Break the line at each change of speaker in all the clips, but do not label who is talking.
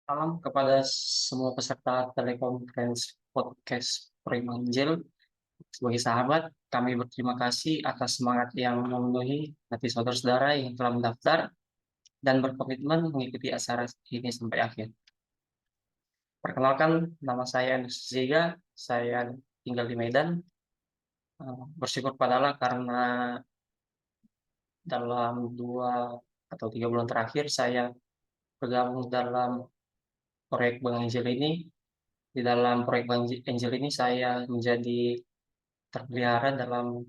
Salam kepada semua peserta telekonferensi podcast Primanjil. Sebagai sahabat, kami berterima kasih atas semangat yang memenuhi hati saudara-saudara yang telah mendaftar dan berkomitmen mengikuti acara ini sampai akhir. Perkenalkan, nama saya Andrews Ziga, saya tinggal di Medan. Bersyukur pada Allah karena dalam 2 atau 3 bulan terakhir saya bergabung dalam proyek Bank Angel ini. Di dalam proyek Bank Angel ini saya menjadi terpelihara dalam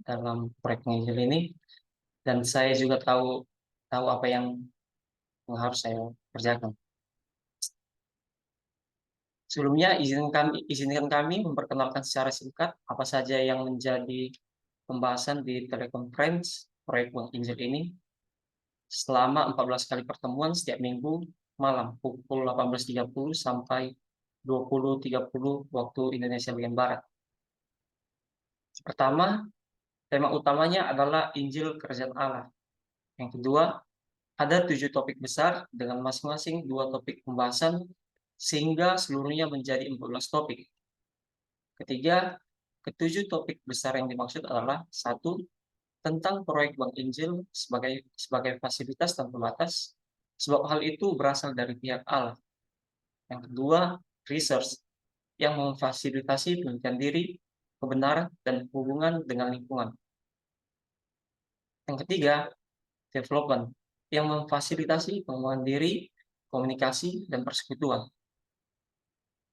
dalam proyek Angel ini, dan saya juga tahu tahu apa yang harus saya kerjakan. Sebelumnya izinkan kami memperkenalkan secara singkat apa saja yang menjadi pembahasan di telekonferensi proyek Bank Angel ini selama 14 kali pertemuan setiap minggu malam pukul 18.30 sampai 20.30 waktu Indonesia bagian Barat. Pertama, tema utamanya adalah Injil Kerajaan Allah. Yang kedua, ada 7 topik besar dengan masing-masing 2 topik pembahasan sehingga seluruhnya menjadi 14 topik. Ketiga, ketujuh topik besar yang dimaksud adalah: satu, tentang proyek Bank Injil sebagai fasilitas tanpa batas, sebab hal itu berasal dari pihak Allah. Yang kedua, research, yang memfasilitasi penelitian diri, kebenaran, dan hubungan dengan lingkungan. Yang ketiga, development, yang memfasilitasi pengembangan diri, komunikasi, dan persekutuan.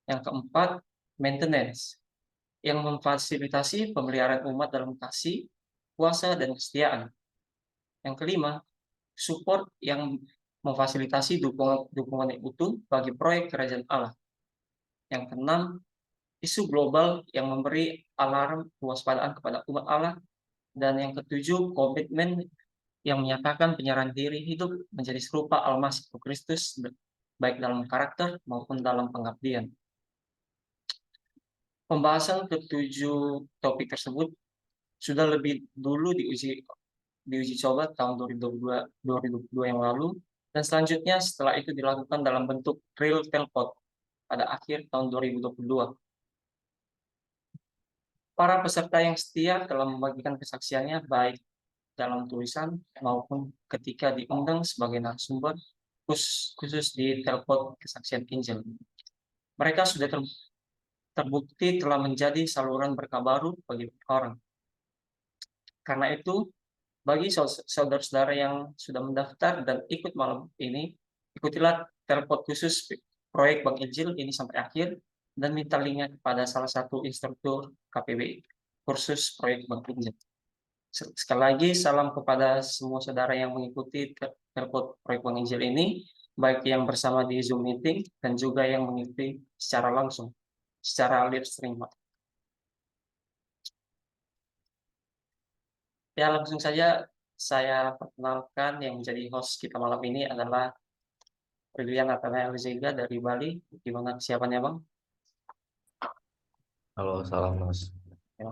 Yang keempat, maintenance, yang memfasilitasi pemeliharaan umat dalam kasih, kuasa, dan kesetiaan. Yang kelima, support, yang memfasilitasi dukungan yang utuh bagi proyek Kerajaan Allah. Yang keenam, isu global yang memberi alarm kewaspadaan kepada umat Allah. Dan yang ketujuh, komitmen yang menyatakan penyerahan diri hidup menjadi serupa Almasih Kristus, baik dalam karakter maupun dalam pengabdian. Pembahasan ketujuh topik tersebut sudah lebih dulu diuji coba tahun 2022 yang lalu, dan selanjutnya setelah itu dilakukan dalam bentuk real telpot pada akhir tahun 2022. Para peserta yang setia telah membagikan kesaksiannya baik dalam tulisan maupun ketika diundang sebagai narasumber khusus di telpot kesaksian Injil. Mereka sudah terbukti telah menjadi saluran berkah baru bagi orang. Karena itu, bagi saudara-saudara yang sudah mendaftar dan ikut malam ini, ikutilah telpot khusus proyek Bank Injil ini sampai akhir dan minta linknya kepada salah satu instruktur KPB kursus proyek Bank Injil. Sekali lagi, salam kepada semua saudara yang mengikuti telpot proyek Bank Injil ini, baik yang bersama di Zoom meeting dan juga yang mengikuti secara langsung, secara live stream. Ya, langsung saja saya perkenalkan yang menjadi host kita malam ini adalah Brilian Nathanael Zega dari Bali. Gimana kesiapannya, Bang?
Halo, salam Mas.
Ya.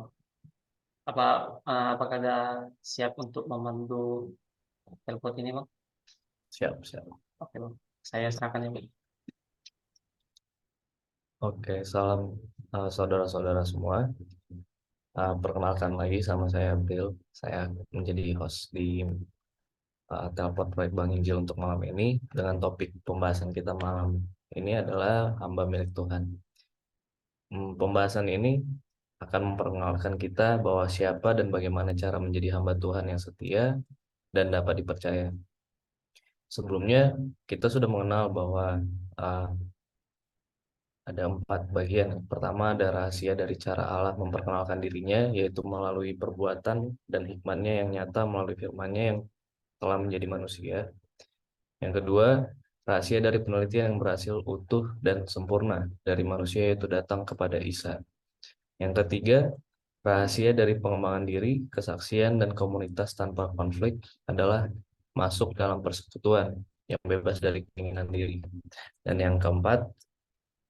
Apakah ada siap untuk memandu telepon ini, Bang?
Siap, siap.
Oke, Bang. Saya serahkan ya, Bang.
Oke, salam saudara-saudara semua. Perkenalkan lagi sama saya Bill. Saya menjadi host di Telepon Proyek Bang Injil untuk malam ini. Dengan topik pembahasan kita malam ini adalah hamba milik Tuhan. Pembahasan ini akan memperkenalkan kita bahwa siapa dan bagaimana cara menjadi hamba Tuhan yang setia dan dapat dipercaya. Sebelumnya, kita sudah mengenal bahwa uh, ada 4 bagian. Pertama, ada rahasia dari cara Allah memperkenalkan dirinya, yaitu melalui perbuatan dan hikmatnya yang nyata melalui firman-Nya yang telah menjadi manusia. Yang kedua, rahasia dari penelitian yang berhasil utuh dan sempurna dari manusia, yaitu datang kepada Isa. Yang ketiga, rahasia dari pengembangan diri, kesaksian, dan komunitas tanpa konflik adalah masuk dalam persekutuan yang bebas dari keinginan diri. Dan yang keempat,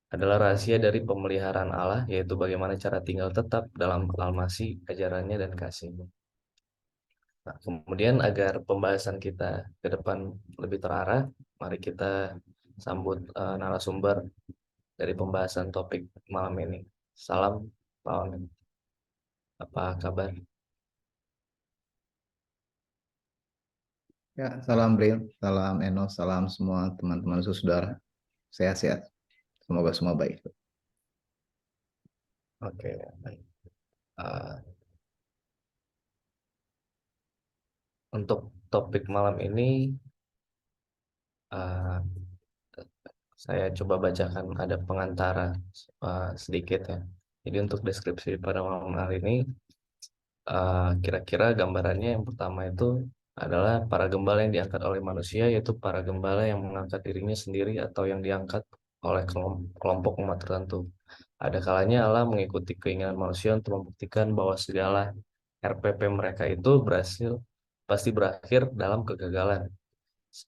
adalah rahasia dari pemeliharaan Allah, yaitu bagaimana cara tinggal tetap dalam almasih, ajarannya, dan kasihnya. Nah, kemudian agar pembahasan kita ke depan lebih terarah, mari kita sambut narasumber dari pembahasan topik malam ini. Salam, Pak Onim. Apa kabar?
Ya, salam Bril, salam Enos, salam semua teman-teman saudara. Sehat-sehat. Semoga semua baik.
Oke, baik. Uh, untuk topik malam ini, uh, saya coba bacakan ada pengantara sedikit ya. Jadi untuk deskripsi pada malam hari ini, kira-kira gambarannya yang pertama itu adalah para gembala yang diangkat oleh manusia, yaitu para gembala yang mengangkat dirinya sendiri atau yang diangkat oleh kelompok umat tertentu. Ada kalanya Allah mengikuti keinginan manusia untuk membuktikan bahwa segala RPP mereka itu pasti berakhir dalam kegagalan.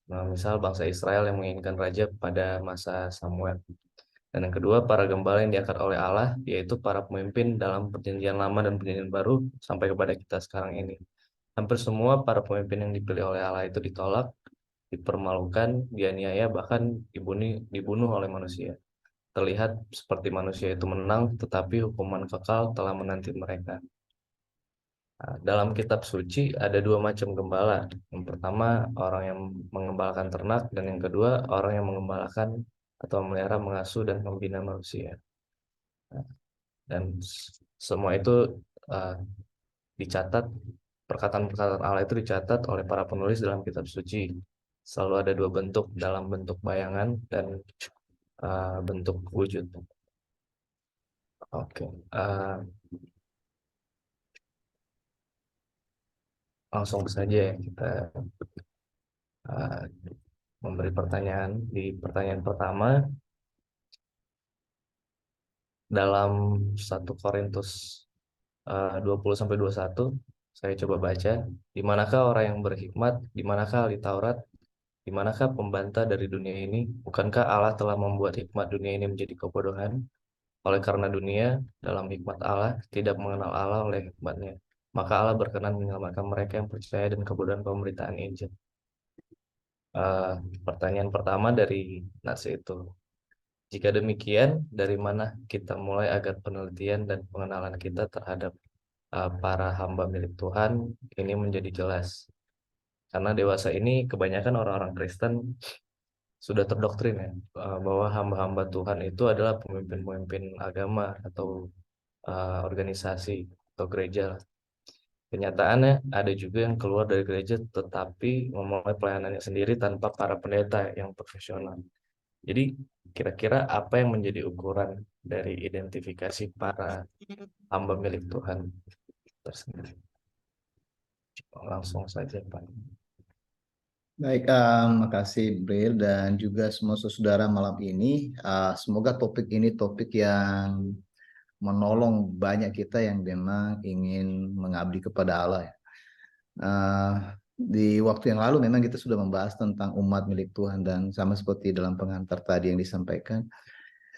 Nah, misal bangsa Israel yang menginginkan raja pada masa Samuel. Dan yang kedua, para gembala yang diangkat oleh Allah, yaitu para pemimpin dalam perjanjian lama dan perjanjian baru sampai kepada kita sekarang ini. Hampir semua para pemimpin yang dipilih oleh Allah itu ditolak, dipermalukan, dianiaya, bahkan dibunuh oleh manusia. Terlihat seperti manusia itu menang, tetapi hukuman kekal telah menanti mereka. Nah, dalam kitab suci ada dua macam gembala. Yang pertama, orang yang mengembalakan ternak, dan yang kedua, orang yang mengembalakan atau memelihara, mengasuh, dan membina manusia. Dan semua itu uh, dicatat, perkataan-perkataan Allah itu dicatat oleh para penulis dalam kitab suci. Selalu ada dua bentuk, dalam bentuk bayangan dan bentuk wujud. Oke, langsung saja ya kita uh, memberi pertanyaan. Di pertanyaan pertama, dalam 1 Korintus 20-21, saya coba baca, di manakah orang yang berhikmat, di manakah ahli Taurat, di manakah pembantah dari dunia ini? Bukankah Allah telah membuat hikmat dunia ini menjadi kebodohan? Oleh karena dunia dalam hikmat Allah tidak mengenal Allah oleh hikmatnya, maka Allah berkenan menyelamatkan mereka yang percaya dan kebodohan pemberitaan Injil. Pertanyaan pertama dari nas itu, jika demikian, dari mana kita mulai agar penelitian dan pengenalan kita terhadap para hamba milik Tuhan ini menjadi jelas? Karena dewasa ini kebanyakan orang-orang Kristen sudah terdoktrin ya, bahwa hamba-hamba Tuhan itu adalah pemimpin-pemimpin agama atau organisasi atau gereja. Kenyataannya ada juga yang keluar dari gereja tetapi memulai pelayanannya sendiri tanpa para pendeta yang profesional. Jadi kira-kira apa yang menjadi ukuran dari identifikasi para hamba milik Tuhan tersendiri? Langsung saja Pak.
Baik, makasih Bril dan juga semua saudara malam ini. Semoga topik ini topik yang menolong banyak kita yang memang ingin mengabdi kepada Allah ya. Di waktu yang lalu memang kita sudah membahas tentang umat milik Tuhan dan sama seperti dalam pengantar tadi yang disampaikan.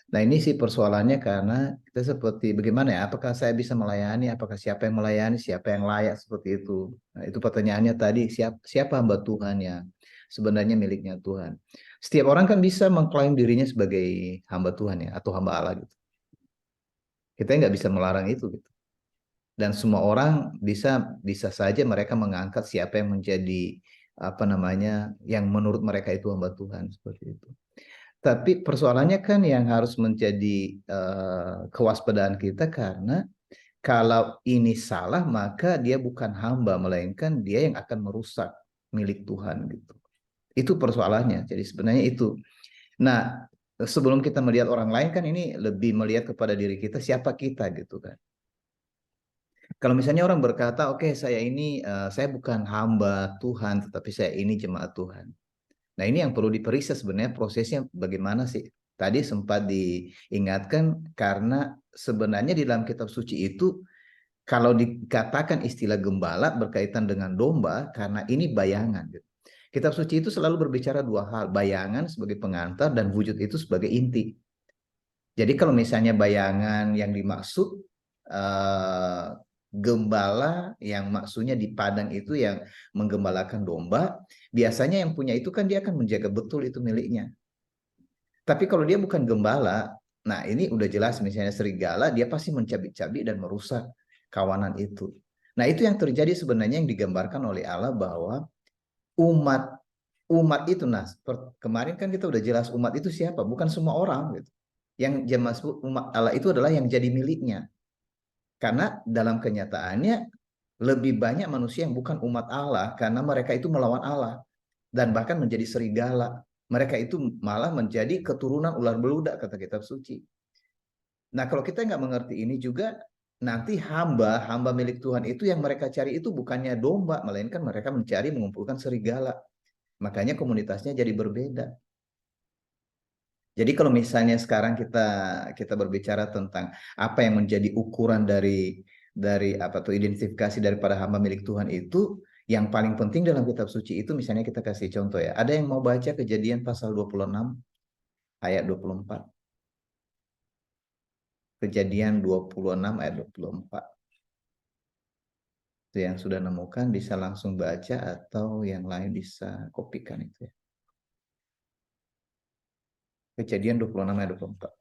Nah ini sih persoalannya karena kita seperti bagaimana ya, apakah saya bisa melayani, apakah siapa yang melayani, siapa yang layak seperti itu. Nah itu pertanyaannya tadi, siapa hamba Tuhan yang sebenarnya miliknya Tuhan. Setiap orang kan bisa mengklaim dirinya sebagai hamba Tuhan ya, atau hamba Allah gitu. Kita nggak bisa melarang itu gitu. Dan semua orang bisa saja mereka mengangkat siapa yang menjadi apa namanya, yang menurut mereka itu hamba Tuhan seperti itu. Tapi persoalannya kan yang harus menjadi kewaspadaan kita karena kalau ini salah maka dia bukan hamba melainkan dia yang akan merusak milik Tuhan gitu. Itu persoalannya. Jadi sebenarnya itu. Nah, sebelum kita melihat orang lain kan ini lebih melihat kepada diri kita siapa kita gitu kan. Kalau misalnya orang berkata, oke, saya bukan hamba Tuhan tetapi saya ini jemaat Tuhan. Nah, ini yang perlu diperiksa sebenarnya prosesnya bagaimana sih. Tadi sempat diingatkan karena sebenarnya di dalam kitab suci itu kalau dikatakan istilah gembala berkaitan dengan domba karena ini bayangan. Kitab suci itu selalu berbicara dua hal, bayangan sebagai pengantar dan wujud itu sebagai inti. Jadi kalau misalnya bayangan yang dimaksud gembala yang maksudnya di padang itu yang menggembalakan domba, biasanya yang punya itu kan dia akan menjaga betul itu miliknya. Tapi kalau dia bukan gembala, nah ini udah jelas misalnya serigala, dia pasti mencabik-cabik dan merusak kawanan itu. Nah itu yang terjadi sebenarnya yang digambarkan oleh Allah bahwa umat umat itu, nah kemarin kan kita udah jelas umat itu siapa, bukan semua orang gitu. Yang jemaat umat Allah itu adalah yang jadi miliknya. Karena dalam kenyataannya lebih banyak manusia yang bukan umat Allah karena mereka itu melawan Allah dan bahkan menjadi serigala. Mereka itu malah menjadi keturunan ular beludak kata kitab suci. Nah kalau kita nggak mengerti ini juga, nanti hamba milik Tuhan itu yang mereka cari itu bukannya domba, melainkan mereka mencari mengumpulkan serigala. Makanya komunitasnya jadi berbeda. Jadi kalau misalnya sekarang kita berbicara tentang apa yang menjadi ukuran dari apa tuh identifikasi daripada hamba milik Tuhan itu, yang paling penting dalam kitab suci itu misalnya kita kasih contoh ya. Ada yang mau baca Kejadian pasal 26 ayat 24. Kejadian 26 ayat 24. Itu yang sudah nemukan bisa langsung baca atau yang lain bisa kopikan itu ya. Kejadian 26 ayat 24.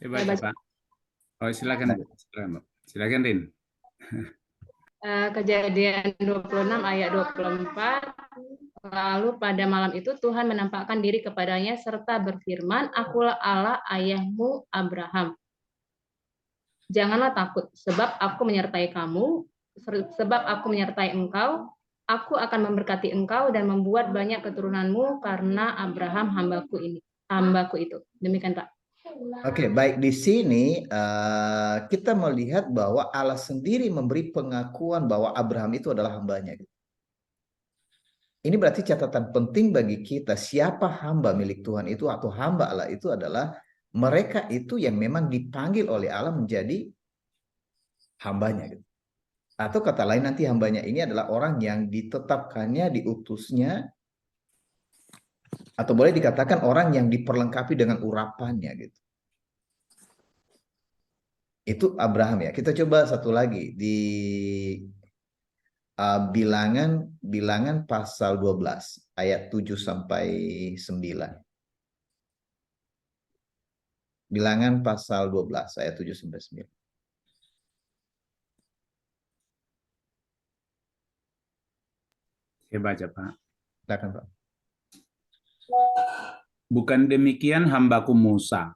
Coba, Pak. Oh, silakan, Bu. Silakan, Rin.
Kejadian 26 ayat 24. Lalu pada malam itu Tuhan menampakkan diri kepadanya serta berfirman, "Akulah Allah ayahmu Abraham. Janganlah takut, sebab aku menyertai kamu, sebab aku menyertai engkau. Aku akan memberkati engkau dan membuat banyak keturunanmu karena Abraham hambaku itu." Demikian, Pak.
Oke, baik di sini kita melihat bahwa Allah sendiri memberi pengakuan bahwa Abraham itu adalah hambanya. Ini berarti catatan penting bagi kita, siapa hamba milik Tuhan itu atau hamba Allah itu adalah mereka itu yang memang dipanggil oleh Allah menjadi hambanya. Atau kata lain nanti hambanya ini adalah orang yang ditetapkannya, diutusnya, atau boleh dikatakan orang yang diperlengkapi dengan urapannya gitu. Itu Abraham ya. Kita coba satu lagi di Bilangan pasal 12 ayat 7 sampai 9. Bilangan pasal 12 ayat 7 sampai 9.
Saya baca, Pak.
Silakan, Pak.
Bukan demikian hambaku Musa,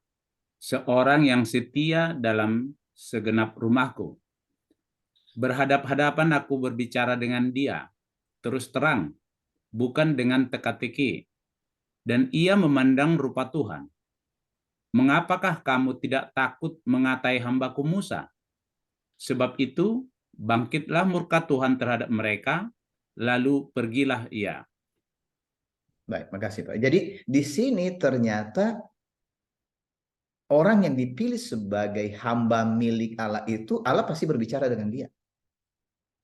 seorang yang setia dalam segenap rumahku. Berhadap-hadapan aku berbicara dengan dia, terus terang, bukan dengan teka-teki. Dan ia memandang rupa Tuhan. Mengapakah kamu tidak takut mengatai hambaku Musa? Sebab itu, bangkitlah murka Tuhan terhadap mereka, lalu pergilah ia.
Baik, makasih Pak. Jadi di sini ternyata orang yang dipilih sebagai hamba milik Allah itu, Allah pasti berbicara dengan dia.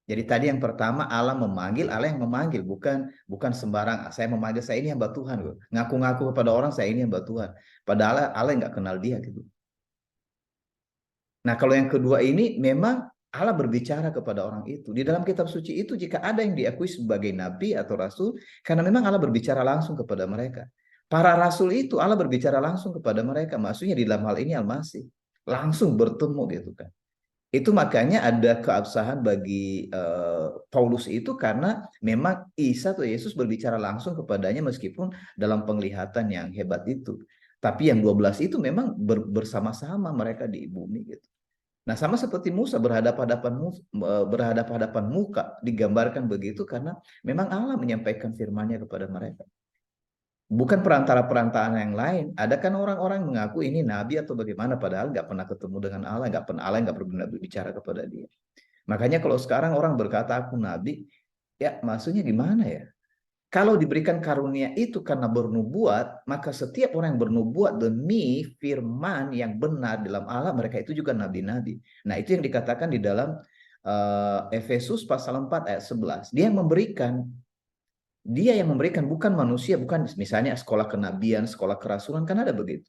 Jadi tadi yang pertama Allah memanggil, Allah yang memanggil, bukan sembarang. Saya memanggil, saya ini hamba Tuhan, ngaku-ngaku kepada orang saya ini hamba Tuhan. Padahal Allah nggak kenal dia gitu. Nah kalau yang kedua ini memang Allah berbicara kepada orang itu. Di dalam kitab suci itu jika ada yang diakui sebagai nabi atau rasul, karena memang Allah berbicara langsung kepada mereka. Para rasul itu Allah berbicara langsung kepada mereka. Maksudnya di dalam hal ini Al-Masih. Langsung bertemu gitu kan. Itu makanya ada keabsahan bagi Paulus itu karena memang Isa atau Yesus berbicara langsung kepadanya meskipun dalam penglihatan yang hebat itu. Tapi yang 12 itu memang bersama-sama mereka di bumi gitu. Nah sama seperti Musa berhadap-hadapan muka digambarkan begitu karena memang Allah menyampaikan firman-Nya kepada mereka. Bukan perantara-perantaraan yang lain. Ada kan orang-orang mengaku ini nabi atau bagaimana padahal nggak pernah ketemu dengan Allah, Allah nggak pernah berbicara kepada dia. Makanya kalau sekarang orang berkata aku nabi, ya maksudnya gimana ya? Kalau diberikan karunia itu karena bernubuat, maka setiap orang yang bernubuat demi firman yang benar dalam Allah, mereka itu juga nabi-nabi. Nah itu yang dikatakan di dalam Efesus pasal 4 ayat 11. Dia yang memberikan, bukan manusia, bukan misalnya sekolah kenabian, sekolah kerasulan, kan ada begitu.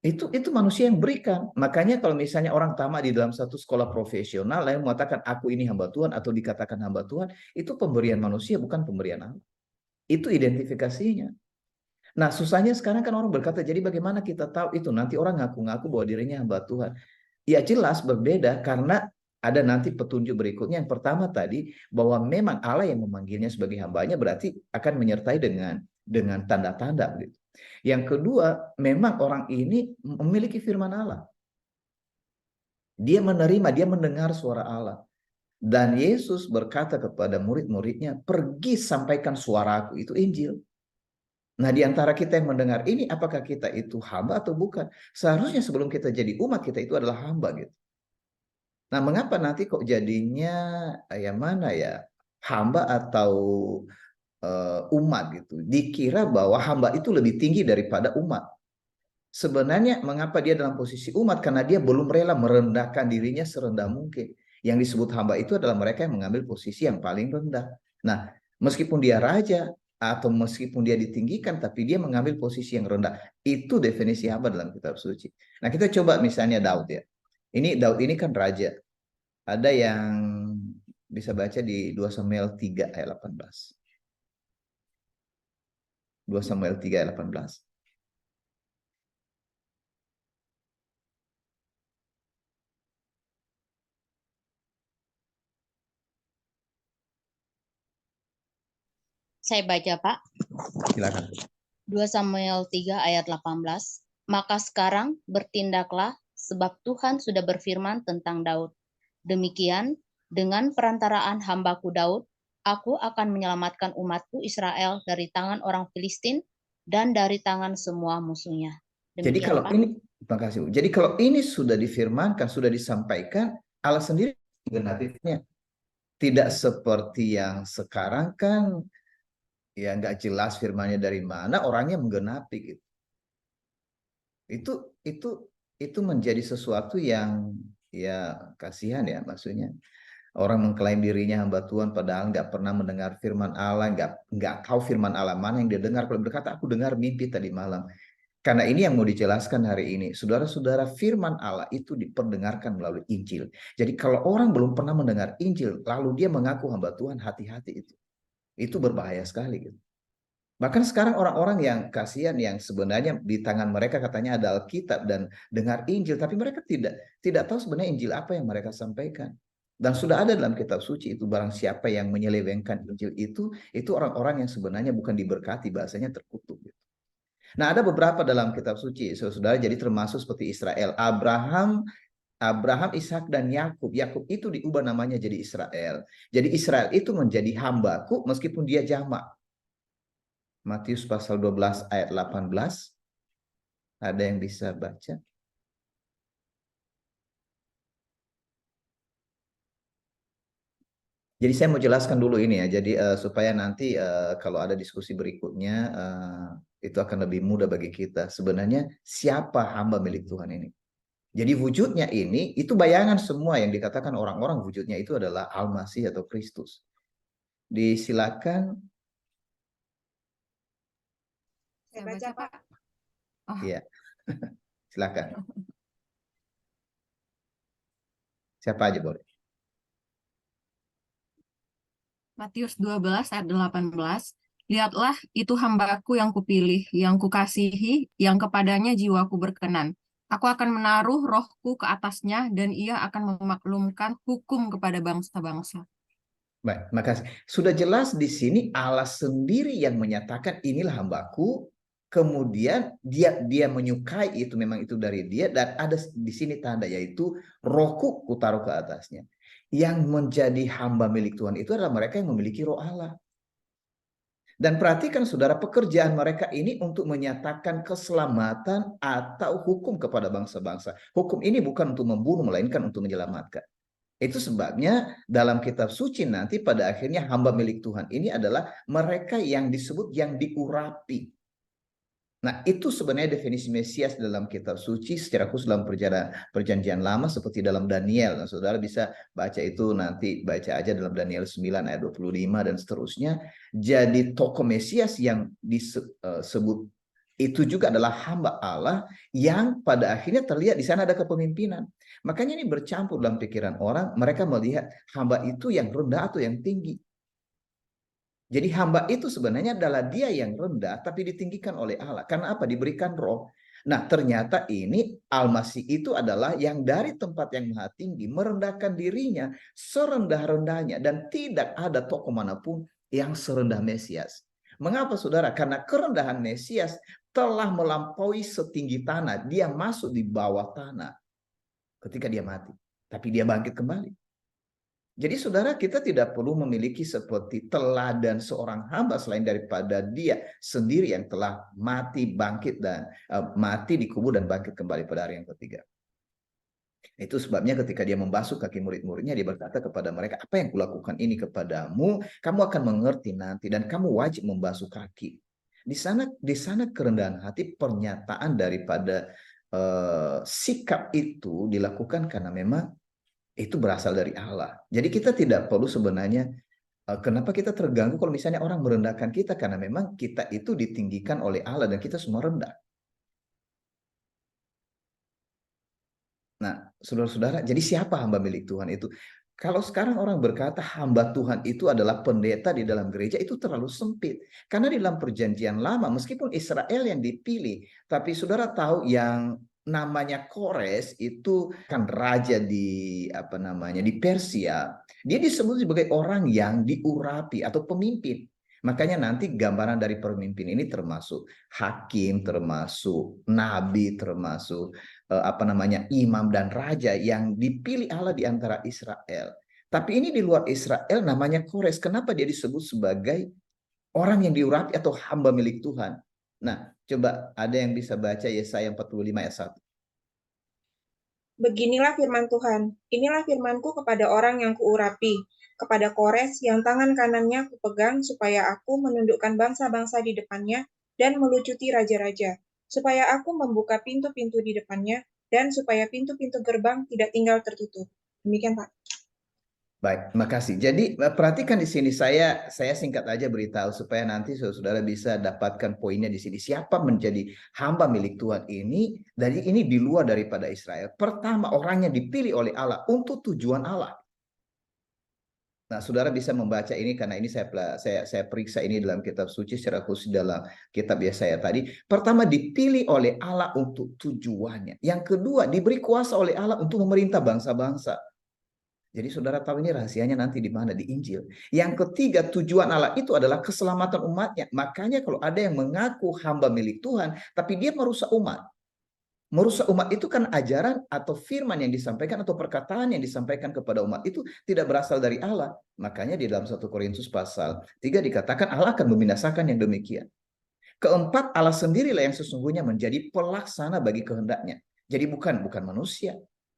Itu manusia yang berikan. Makanya kalau misalnya orang tamat di dalam satu sekolah profesional, lalu mengatakan aku ini hamba Tuhan atau dikatakan hamba Tuhan, itu pemberian manusia, bukan pemberian Allah. Itu identifikasinya. Nah, susahnya sekarang kan orang berkata, jadi bagaimana kita tahu itu? Nanti orang ngaku-ngaku bahwa dirinya hamba Tuhan. Ya jelas berbeda karena ada nanti petunjuk berikutnya. Yang pertama tadi, bahwa memang Allah yang memanggilnya sebagai hambanya berarti akan menyertai dengan tanda-tanda. Gitu. Yang kedua, memang orang ini memiliki firman Allah. Dia menerima, dia mendengar suara Allah. Dan Yesus berkata kepada murid-muridnya, pergi sampaikan suaraku, itu Injil. Nah, di antara kita yang mendengar ini, apakah kita itu hamba atau bukan? Seharusnya sebelum kita jadi umat, kita itu adalah hamba gitu. Nah, mengapa nanti kok jadinya yang mana ya? Hamba atau umat gitu. Dikira bahwa hamba itu lebih tinggi daripada umat. Sebenarnya mengapa dia dalam posisi umat? Karena dia belum rela merendahkan dirinya serendah mungkin. Yang disebut hamba itu adalah mereka yang mengambil posisi yang paling rendah. Nah, meskipun dia raja, atau meskipun dia ditinggikan, tapi dia mengambil posisi yang rendah. Itu definisi hamba dalam kitab suci. Nah, kita coba misalnya Daud ya. Ini Daud ini kan raja. Ada yang bisa baca di 2 Samuel 3 ayat 18. 2 Samuel 3 ayat 18.
Saya baca, Pak.
Silakan.
2 Samuel 3 ayat 18. Maka sekarang bertindaklah, sebab Tuhan sudah berfirman tentang Daud. Demikian, dengan perantaraan hambaku Daud, aku akan menyelamatkan umatku Israel dari tangan orang Filistin dan dari tangan semua musuhnya.
Jadi
Demikian,
kalau
Pak.
ini, terima kasih. Jadi kalau ini sudah difirmankan, sudah disampaikan, Allah sendiri menggenapinya. Tidak seperti yang sekarang kan, ya nggak jelas firmannya dari mana, orangnya menggenapi gitu. Itu menjadi sesuatu yang ya kasihan ya, maksudnya. Orang mengklaim dirinya hamba Tuhan padahal nggak pernah mendengar firman Allah, nggak tahu firman Allah mana yang dia dengar. Kalau berkata, aku dengar mimpi tadi malam. Karena ini yang mau dijelaskan hari ini. Saudara-saudara, firman Allah itu diperdengarkan melalui Injil. Jadi kalau orang belum pernah mendengar Injil, lalu dia mengaku hamba Tuhan, hati-hati itu. Itu berbahaya sekali gitu. Bahkan sekarang orang-orang yang kasihan, yang sebenarnya di tangan mereka katanya ada Alkitab dan dengar Injil, tapi mereka tidak tahu sebenarnya Injil apa yang mereka sampaikan. Dan sudah ada dalam kitab suci itu, barang siapa yang menyelewengkan Injil itu orang-orang yang sebenarnya bukan diberkati, bahasanya terkutuk. Gitu. Nah, ada beberapa dalam kitab suci, saudara, jadi termasuk seperti Israel, Abraham, Ishak dan Yakub. Yakub itu diubah namanya jadi Israel. Jadi Israel itu menjadi hambaku meskipun dia jamak. Matius pasal 12 ayat 18. Ada yang bisa baca? Jadi saya mau jelaskan dulu ini ya. Jadi supaya nanti kalau ada diskusi berikutnya itu akan lebih mudah bagi kita. Sebenarnya siapa hamba milik Tuhan ini? Jadi wujudnya ini itu bayangan semua yang dikatakan orang-orang wujudnya itu adalah Al-Masih atau Kristus. Disilakan.
Saya baca, Pak. Oh.
Iya. Silakan. Siapa aja boleh.
Matius 12 ayat 18. Lihatlah, itu hambaku yang kupilih, yang kukasihi, yang kepadanya jiwaku berkenan. Aku akan menaruh rohku ke atasnya, dan ia akan memaklumkan hukum kepada bangsa-bangsa.
Baik, makasih. Sudah jelas di sini Allah sendiri yang menyatakan inilah hambaku, kemudian dia menyukai itu, memang itu dari dia, dan ada di sini tanda yaitu rohku kutaruh ke atasnya. Yang menjadi hamba milik Tuhan itu adalah mereka yang memiliki roh Allah. Dan perhatikan saudara, pekerjaan mereka ini untuk menyatakan keselamatan atau hukum kepada bangsa-bangsa. Hukum ini bukan untuk membunuh, melainkan untuk menyelamatkan. Itu sebabnya dalam kitab suci nanti pada akhirnya hamba milik Tuhan ini adalah mereka yang disebut yang diurapi. Nah, itu sebenarnya definisi Mesias dalam kitab suci secara khusus dalam perjanjian lama seperti dalam Daniel. Nah, saudara bisa baca itu nanti, baca aja dalam Daniel 9 ayat 25 dan seterusnya. Jadi tokoh Mesias yang disebut itu juga adalah hamba Allah yang pada akhirnya terlihat di sana ada kepemimpinan. Makanya ini bercampur dalam pikiran orang, mereka melihat hamba itu yang rendah atau yang tinggi. Jadi hamba itu sebenarnya adalah dia yang rendah tapi ditinggikan oleh Allah. Karena apa? Diberikan roh. Nah, ternyata ini Al-Masih itu adalah yang dari tempat yang maha tinggi merendahkan dirinya serendah-rendahnya, dan tidak ada tokoh manapun yang serendah Mesias. Mengapa saudara? Karena kerendahan Mesias telah melampaui setinggi tanah. Dia masuk di bawah tanah ketika dia mati, tapi dia bangkit kembali. Jadi saudara, kita tidak perlu memiliki seperti teladan seorang hamba selain daripada dia sendiri yang telah mati, bangkit, dan mati, dikubur, dan bangkit kembali pada hari yang ketiga. Itu sebabnya ketika dia membasuh kaki murid-muridnya, dia berkata kepada mereka, apa yang kulakukan ini kepadamu, kamu akan mengerti nanti, dan kamu wajib membasuh kaki. Di sana kerendahan hati, pernyataan daripada sikap itu dilakukan karena memang itu berasal dari Allah. Jadi kita tidak perlu sebenarnya, kenapa kita terganggu kalau misalnya orang merendahkan kita, karena memang kita itu ditinggikan oleh Allah dan kita semua rendah. Nah, saudara-saudara, jadi siapa hamba milik Tuhan itu? Kalau sekarang orang berkata hamba Tuhan itu adalah pendeta di dalam gereja, itu terlalu sempit. Karena di dalam perjanjian lama, meskipun Israel yang dipilih, tapi saudara tahu yang namanya Kores itu kan raja di di Persia. Dia disebut sebagai orang yang diurapi atau pemimpin. Makanya nanti gambaran dari pemimpin ini termasuk hakim, termasuk nabi, termasuk imam dan raja yang dipilih Allah di antara Israel. Tapi ini di luar Israel namanya Kores. Kenapa dia disebut sebagai orang yang diurapi atau hamba milik Tuhan? Nah, coba ada yang bisa baca Yesaya 45 ayat 1.
Beginilah firman Tuhan, inilah firmanku kepada orang yang kuurapi, kepada Kores yang tangan kanannya kupegang, supaya aku menundukkan bangsa-bangsa di depannya dan melucuti raja-raja, supaya aku membuka pintu-pintu di depannya, dan supaya pintu-pintu gerbang tidak tinggal tertutup. Demikian, Pak.
Baik, makasih. Jadi perhatikan di sini, saya singkat aja beritahu supaya nanti saudara bisa dapatkan poinnya di sini. Siapa menjadi hamba milik Tuhan ini? Dari ini di luar daripada Israel. Pertama, orang yang dipilih oleh Allah untuk tujuan Allah. Nah, saudara bisa membaca ini karena ini saya periksa ini dalam kitab suci secara khusus dalam kitab Yesaya tadi. Pertama, dipilih oleh Allah untuk tujuannya. Yang kedua, diberi kuasa oleh Allah untuk memerintah bangsa-bangsa. Jadi saudara tahu ini rahasianya nanti di mana? Di Injil. Yang ketiga, tujuan Allah itu adalah keselamatan umatnya. Makanya kalau ada yang mengaku hamba milik Tuhan, tapi dia merusak umat. Merusak umat itu kan ajaran atau firman yang disampaikan atau perkataan yang disampaikan kepada umat itu tidak berasal dari Allah. Makanya di dalam 1 Korintus pasal 3 dikatakan Allah akan membinasakan yang demikian. Keempat, Allah sendirilah yang sesungguhnya menjadi pelaksana bagi kehendaknya. Jadi bukan manusia.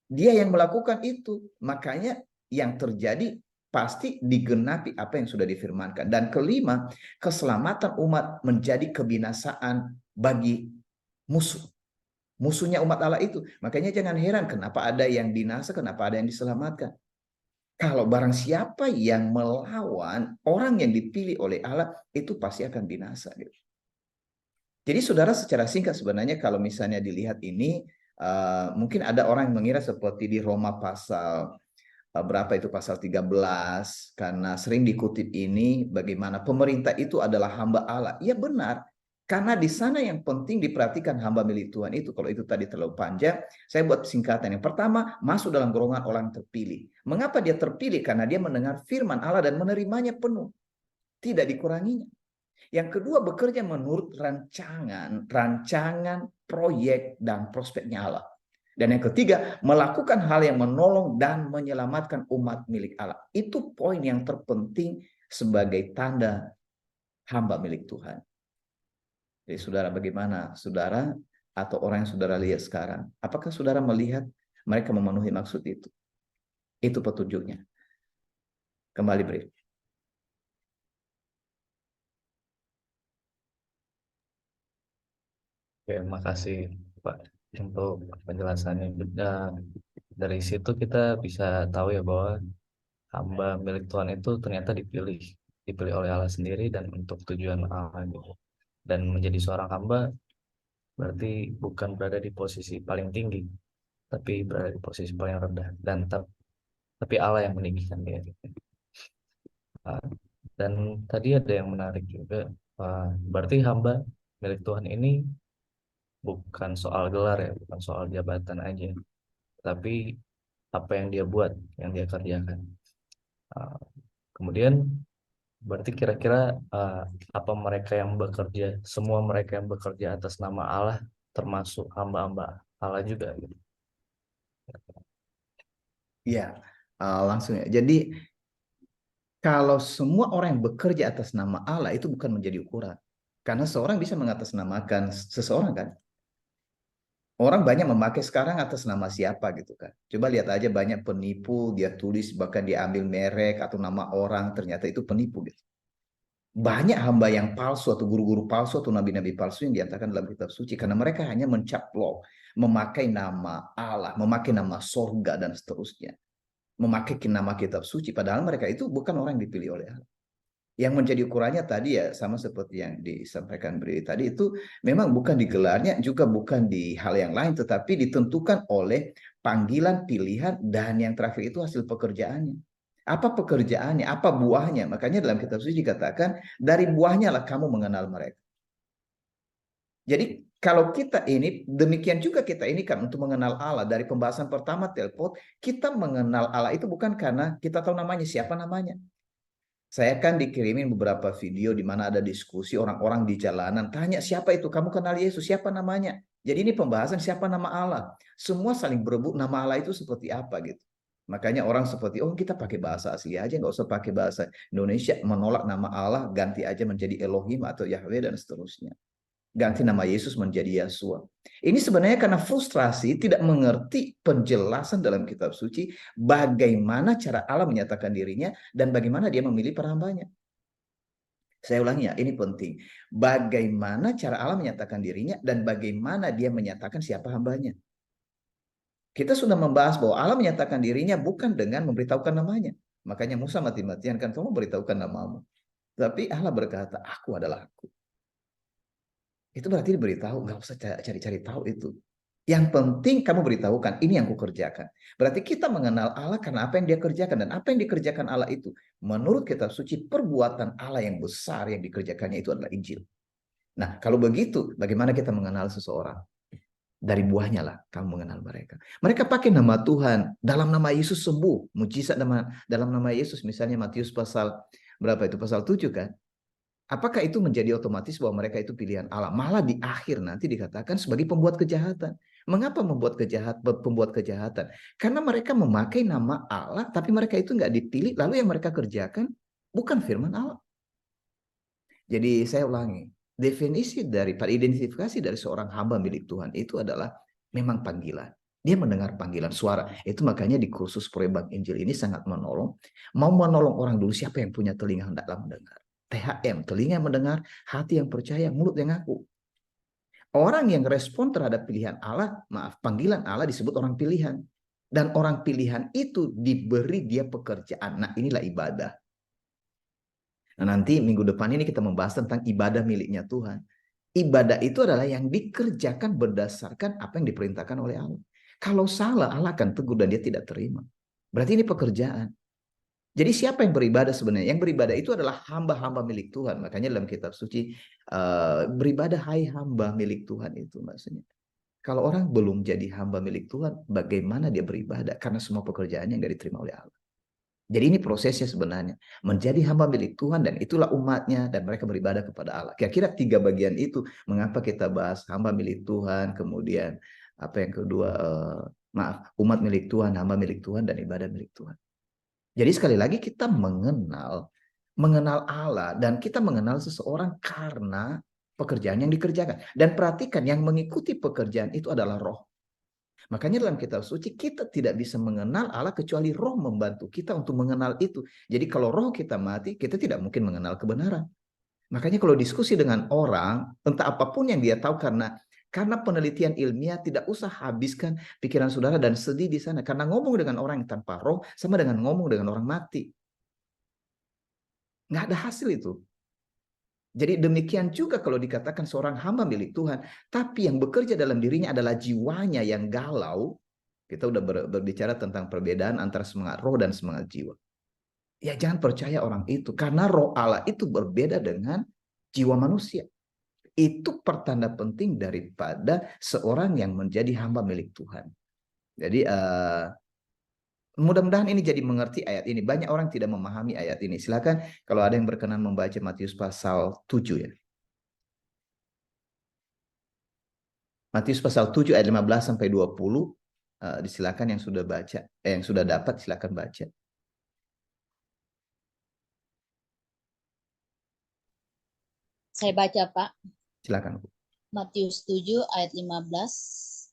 Dia yang melakukan itu. Makanya yang terjadi pasti digenapi apa yang sudah difirmankan. Dan kelima, keselamatan umat menjadi kebinasaan bagi musuh. Musuhnya umat Allah itu. Makanya jangan heran kenapa ada yang binasa, kenapa ada yang diselamatkan. Kalau barang siapa yang melawan orang yang dipilih oleh Allah, itu pasti akan binasa. Jadi saudara, secara singkat sebenarnya kalau misalnya dilihat ini, mungkin ada orang yang mengira seperti di Roma pasal berapa itu, pasal 13, karena sering dikutip ini bagaimana pemerintah itu adalah hamba Allah. Ya benar, karena di sana yang penting diperhatikan hamba milik Tuhan itu. Kalau itu tadi terlalu panjang, saya buat singkatan. Yang pertama, masuk dalam golongan orang terpilih. Mengapa dia terpilih? Karena dia mendengar firman Allah dan menerimanya penuh, tidak dikuranginya. Yang kedua, bekerja menurut rancangan proyek dan prospeknya Allah. Dan yang ketiga, melakukan hal yang menolong dan menyelamatkan umat milik Allah. Itu poin yang terpenting sebagai tanda hamba milik Tuhan. Jadi saudara, bagaimana saudara atau orang yang saudara lihat sekarang? Apakah saudara melihat mereka memenuhi maksud itu? Itu petunjuknya. Kembali beri.
Oke, makasih Pak untuk penjelasannya. Dari situ kita bisa tahu ya bahwa hamba milik Tuhan itu ternyata dipilih oleh Allah sendiri dan untuk tujuan Allah gitu. Dan menjadi seorang hamba berarti bukan berada di posisi paling tinggi, tapi berada di posisi paling rendah, dan tapi Allah yang meninggikan dia. Dan tadi ada yang menarik juga, berarti hamba milik Tuhan ini bukan soal gelar ya, bukan soal jabatan aja, tapi apa yang dia buat, yang dia kerjakan. Uh, Kemudian berarti kira-kira apa mereka yang bekerja, semua mereka yang bekerja atas nama Allah termasuk hamba-hamba Allah juga gitu.
Ya, langsung ya. Jadi kalau semua orang yang bekerja atas nama Allah itu bukan menjadi ukuran. Karena seorang bisa mengatasnamakan seseorang kan. Orang banyak memakai sekarang atas nama siapa gitu kan. Coba lihat aja banyak penipu, dia tulis bahkan dia ambil merek atau nama orang, ternyata itu penipu gitu. Banyak hamba yang palsu atau guru-guru palsu atau nabi-nabi palsu yang dinyatakan dalam kitab suci. Karena mereka hanya mencaplok, memakai nama Allah, memakai nama sorga dan seterusnya. Memakai nama kitab suci, padahal mereka itu bukan orang yang dipilih oleh Allah. Yang menjadi ukurannya tadi ya sama seperti yang disampaikan Bri tadi, itu memang bukan di gelarnya, juga bukan di hal yang lain, tetapi ditentukan oleh panggilan, pilihan, dan yang terakhir itu hasil pekerjaannya. Apa pekerjaannya, apa buahnya? Makanya dalam kitab suci dikatakan dari buahnya lah kamu mengenal mereka. Jadi kalau kita ini, demikian juga kita ini kan untuk mengenal Allah. Dari pembahasan pertama telepon, kita mengenal Allah itu bukan karena kita tahu namanya, siapa namanya. Saya kan dikirimin beberapa video di mana ada diskusi orang-orang di jalanan. Tanya, siapa itu? Kamu kenal Yesus? Siapa namanya? Jadi ini pembahasan siapa nama Allah. Semua saling berebut nama Allah itu seperti apa gitu. Makanya orang seperti, oh kita pakai bahasa asli aja, nggak usah pakai bahasa Indonesia. Menolak nama Allah, ganti aja menjadi Elohim atau Yahweh dan seterusnya. Ganti nama Yesus menjadi Yesua. Ini sebenarnya karena frustrasi, tidak mengerti penjelasan dalam kitab suci, bagaimana cara Allah menyatakan dirinya, dan bagaimana dia memilih para hambanya. Saya ulangi ya, ini penting. Bagaimana cara Allah menyatakan dirinya, dan bagaimana dia menyatakan siapa hambanya. Kita sudah membahas bahwa Allah menyatakan dirinya bukan dengan memberitahukan namanya. Makanya Musa mati-matian kan, kamu beritahukan namamu. Tapi Allah berkata, aku adalah aku. Itu berarti diberitahu, nggak usah cari-cari tahu itu. Yang penting kamu beritahukan, ini yang kukerjakan. Berarti kita mengenal Allah karena apa yang dia kerjakan. Dan apa yang dikerjakan Allah itu, menurut kitab suci, perbuatan Allah yang besar yang dikerjakannya itu adalah Injil. Nah, kalau begitu, bagaimana kita mengenal seseorang? Dari buahnya lah kamu mengenal mereka. Mereka pakai nama Tuhan, dalam nama Yesus sembuh. Mujizat dalam nama Yesus, misalnya Matius pasal berapa itu? Pasal 7 kan? Apakah itu menjadi otomatis bahwa mereka itu pilihan Allah? Malah di akhir nanti dikatakan sebagai pembuat kejahatan. Mengapa pembuat kejahatan? Karena mereka memakai nama Allah, tapi mereka itu nggak dipilih, lalu yang mereka kerjakan bukan firman Allah. Jadi saya ulangi, definisi daripada identifikasi dari seorang hamba milik Tuhan itu adalah memang panggilan. Dia mendengar panggilan suara. Itu makanya di kursus Proyek Injil ini sangat menolong. Mau menolong orang dulu, siapa yang punya telinga hendaklah mendengar. THM, telinga yang mendengar, hati yang percaya, mulut yang ngaku. Orang yang respon terhadap pilihan Allah, panggilan Allah disebut orang pilihan. Dan orang pilihan itu diberi dia pekerjaan. Nah, inilah ibadah. Nah, nanti minggu depan ini kita membahas tentang ibadah miliknya Tuhan. Ibadah itu adalah yang dikerjakan berdasarkan apa yang diperintahkan oleh Allah. Kalau salah, Allah akan tegur dan dia tidak terima. Berarti ini pekerjaan. Jadi siapa yang beribadah sebenarnya? Yang beribadah itu adalah hamba-hamba milik Tuhan. Makanya dalam kitab suci beribadah hai hamba milik Tuhan itu maksudnya. Kalau orang belum jadi hamba milik Tuhan, bagaimana dia beribadah? Karena semua pekerjaannya yang diterima oleh Allah. Jadi ini prosesnya sebenarnya. Menjadi hamba milik Tuhan dan itulah umatnya dan mereka beribadah kepada Allah. Kira-kira 3 bagian itu mengapa kita bahas hamba milik Tuhan, kemudian apa yang kedua, umat milik Tuhan, hamba milik Tuhan, dan ibadah milik Tuhan. Jadi sekali lagi kita mengenal Allah dan kita mengenal seseorang karena pekerjaan yang dikerjakan. Dan perhatikan yang mengikuti pekerjaan itu adalah roh. Makanya dalam kitab suci kita tidak bisa mengenal Allah kecuali roh membantu kita untuk mengenal itu. Jadi kalau roh kita mati, kita tidak mungkin mengenal kebenaran. Makanya kalau diskusi dengan orang, entah apapun yang dia tahu karena penelitian ilmiah, tidak usah habiskan pikiran saudara dan sedih di sana. Karena ngomong dengan orang yang tanpa roh sama dengan ngomong dengan orang mati. Nggak ada hasil itu. Jadi demikian juga kalau dikatakan seorang hamba milik Tuhan, tapi yang bekerja dalam dirinya adalah jiwanya yang galau. Kita udah berbicara tentang perbedaan antara semangat roh dan semangat jiwa. ya jangan percaya orang itu. Karena roh Allah itu berbeda dengan jiwa manusia. Itu pertanda penting daripada seorang yang menjadi hamba milik Tuhan. Jadi mudah-mudahan ini jadi mengerti ayat ini. Banyak orang tidak memahami ayat ini. Silakan kalau ada yang berkenan membaca Matius pasal 7 ya. Matius pasal 7 ayat 15 sampai 20. Disilakan yang sudah baca, yang sudah dapat silakan baca.
Saya baca, Pak.
Silakan.
Matius 7 ayat 15.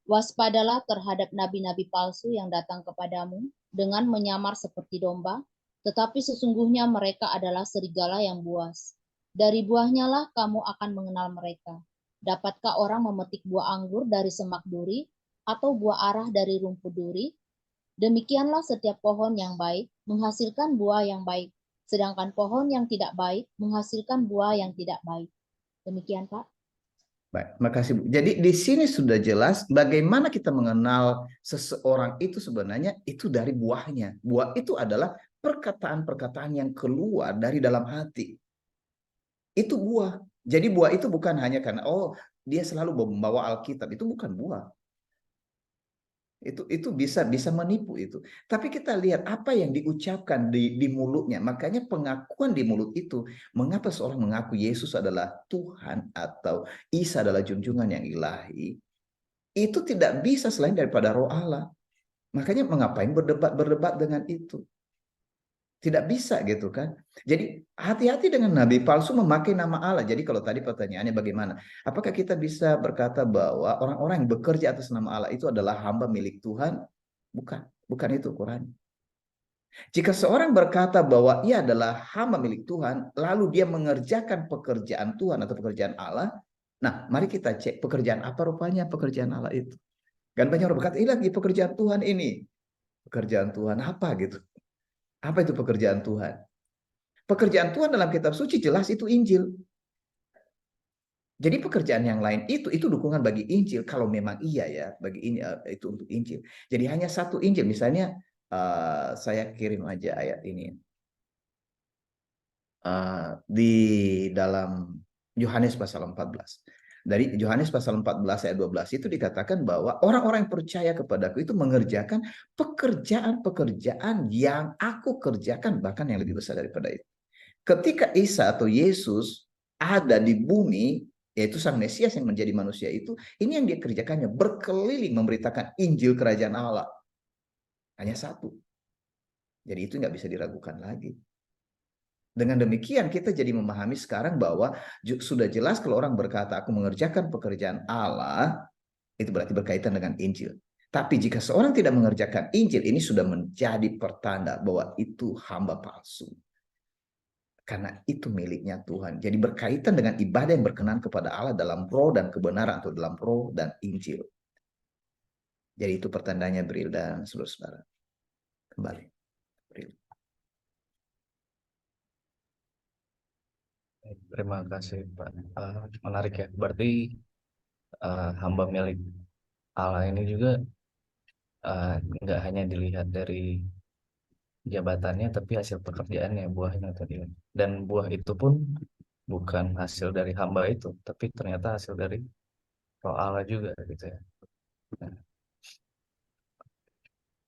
Waspadalah terhadap nabi-nabi palsu yang datang kepadamu dengan menyamar seperti domba, tetapi sesungguhnya mereka adalah serigala yang buas. Dari buahnya lah kamu akan mengenal mereka. Dapatkah orang memetik buah anggur dari semak duri atau buah arah dari rumput duri? Demikianlah setiap pohon yang baik menghasilkan buah yang baik, sedangkan pohon yang tidak baik menghasilkan buah yang tidak baik. Demikian, Pak.
Baik, makasih Bu. Jadi di sini sudah jelas bagaimana kita mengenal seseorang itu sebenarnya itu dari buahnya. Buah itu adalah perkataan-perkataan yang keluar dari dalam hati. Itu buah. Jadi buah itu bukan hanya karena dia selalu membawa Alkitab, itu bukan buah. Itu bisa menipu itu. Tapi kita lihat apa yang diucapkan di mulutnya. Makanya pengakuan di mulut itu, mengapa seorang mengaku Yesus adalah Tuhan atau Isa adalah junjungan yang ilahi, itu tidak bisa selain daripada roh Allah. Makanya mengapain berdebat dengan itu? Tidak bisa gitu kan. Jadi hati-hati dengan nabi palsu memakai nama Allah. Jadi kalau tadi pertanyaannya bagaimana? Apakah kita bisa berkata bahwa orang-orang yang bekerja atas nama Allah itu adalah hamba milik Tuhan? Bukan itu Quran. Jika seorang berkata bahwa ia adalah hamba milik Tuhan, lalu dia mengerjakan pekerjaan Tuhan atau pekerjaan Allah, nah mari kita cek pekerjaan apa rupanya pekerjaan Allah itu. Kan banyak orang berkata, ini lagi pekerjaan Tuhan ini. Pekerjaan Tuhan apa gitu? Apa itu pekerjaan Tuhan? Pekerjaan Tuhan dalam kitab suci jelas itu Injil. Jadi pekerjaan yang lain itu dukungan bagi Injil kalau memang iya ya bagi ini itu untuk Injil. Jadi hanya satu Injil misalnya saya kirim aja ayat ini di dalam Yohanes pasal 14. Dari Yohanes pasal 14 ayat 12 itu dikatakan bahwa orang-orang yang percaya kepadaku itu mengerjakan pekerjaan-pekerjaan yang aku kerjakan bahkan yang lebih besar daripada itu. Ketika Isa atau Yesus ada di bumi, yaitu Sang Mesias yang menjadi manusia itu, ini yang dia kerjakannya, berkeliling memberitakan Injil Kerajaan Allah. Hanya satu. Jadi itu nggak bisa diragukan lagi. Dengan demikian kita jadi memahami sekarang bahwa sudah jelas kalau orang berkata aku mengerjakan pekerjaan Allah, itu berarti berkaitan dengan Injil. Tapi jika seorang tidak mengerjakan Injil, ini sudah menjadi pertanda bahwa itu hamba palsu. Karena itu miliknya Tuhan. Jadi berkaitan dengan ibadah yang berkenan kepada Allah dalam roh dan kebenaran atau dalam roh dan Injil. Jadi itu pertandanya Bril dan saudara-saudara. Kembali. Bril.
Terima kasih Pak. Menarik ya. Berarti hamba milik Allah ini juga nggak hanya dilihat dari jabatannya, tapi hasil pekerjaannya, buahnya tadi. Dan buah itu pun bukan hasil dari hamba itu, tapi ternyata hasil dari roh Allah juga gitu ya.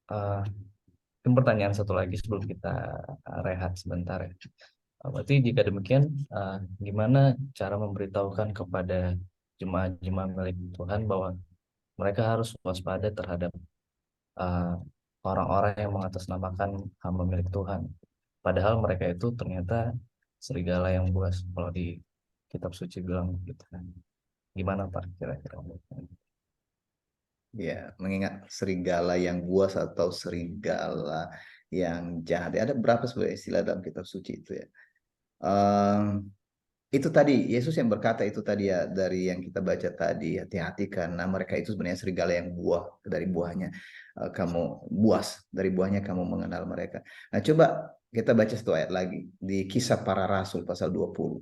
Nah, pertanyaan satu lagi sebelum kita rehat sebentar ya. Berarti jika demikian, gimana cara memberitahukan kepada jemaat-jemaat milik Tuhan bahwa mereka harus waspada terhadap orang-orang yang mengatasnamakan hamba milik Tuhan. Padahal mereka itu ternyata serigala yang buas kalau di kitab suci bilang gitu kan. Gimana Pak kira-kira?
Ya, mengingat serigala yang buas atau serigala yang jahat. Ada berapa sebenarnya istilah dalam kitab suci itu ya? Itu tadi Yesus yang berkata itu tadi ya dari yang kita baca tadi, hati-hati karena mereka itu sebenarnya serigala yang buah, dari buahnya kamu buas, dari buahnya kamu mengenal mereka. Nah coba kita baca satu ayat lagi di Kisah Para Rasul pasal 20.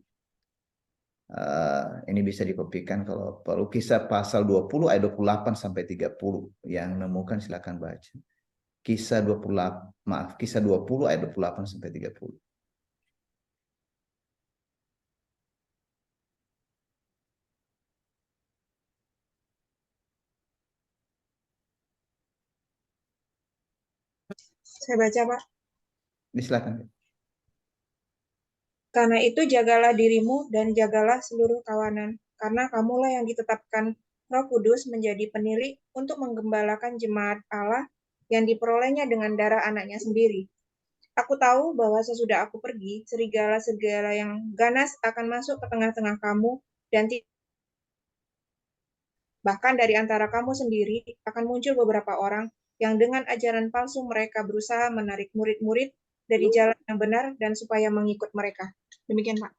Ini bisa dikopikan kalau perlu. Kisah pasal 20 ayat 28 sampai 30 yang nemukan silakan baca. Kisah 20 ayat 28 sampai 30.
Saya baca, Pak.
Silakan.
Karena itu jagalah dirimu dan jagalah seluruh kawanan, karena kamulah yang ditetapkan Roh Kudus menjadi penilik untuk menggembalakan jemaat Allah yang diperolehnya dengan darah anaknya sendiri. Aku tahu bahwa sesudah aku pergi, serigala-serigala yang ganas akan masuk ke tengah-tengah kamu, dan bahkan dari antara kamu sendiri akan muncul beberapa orang yang dengan ajaran palsu mereka berusaha menarik murid-murid dari jalan yang benar dan supaya mengikut mereka. Demikian, Pak.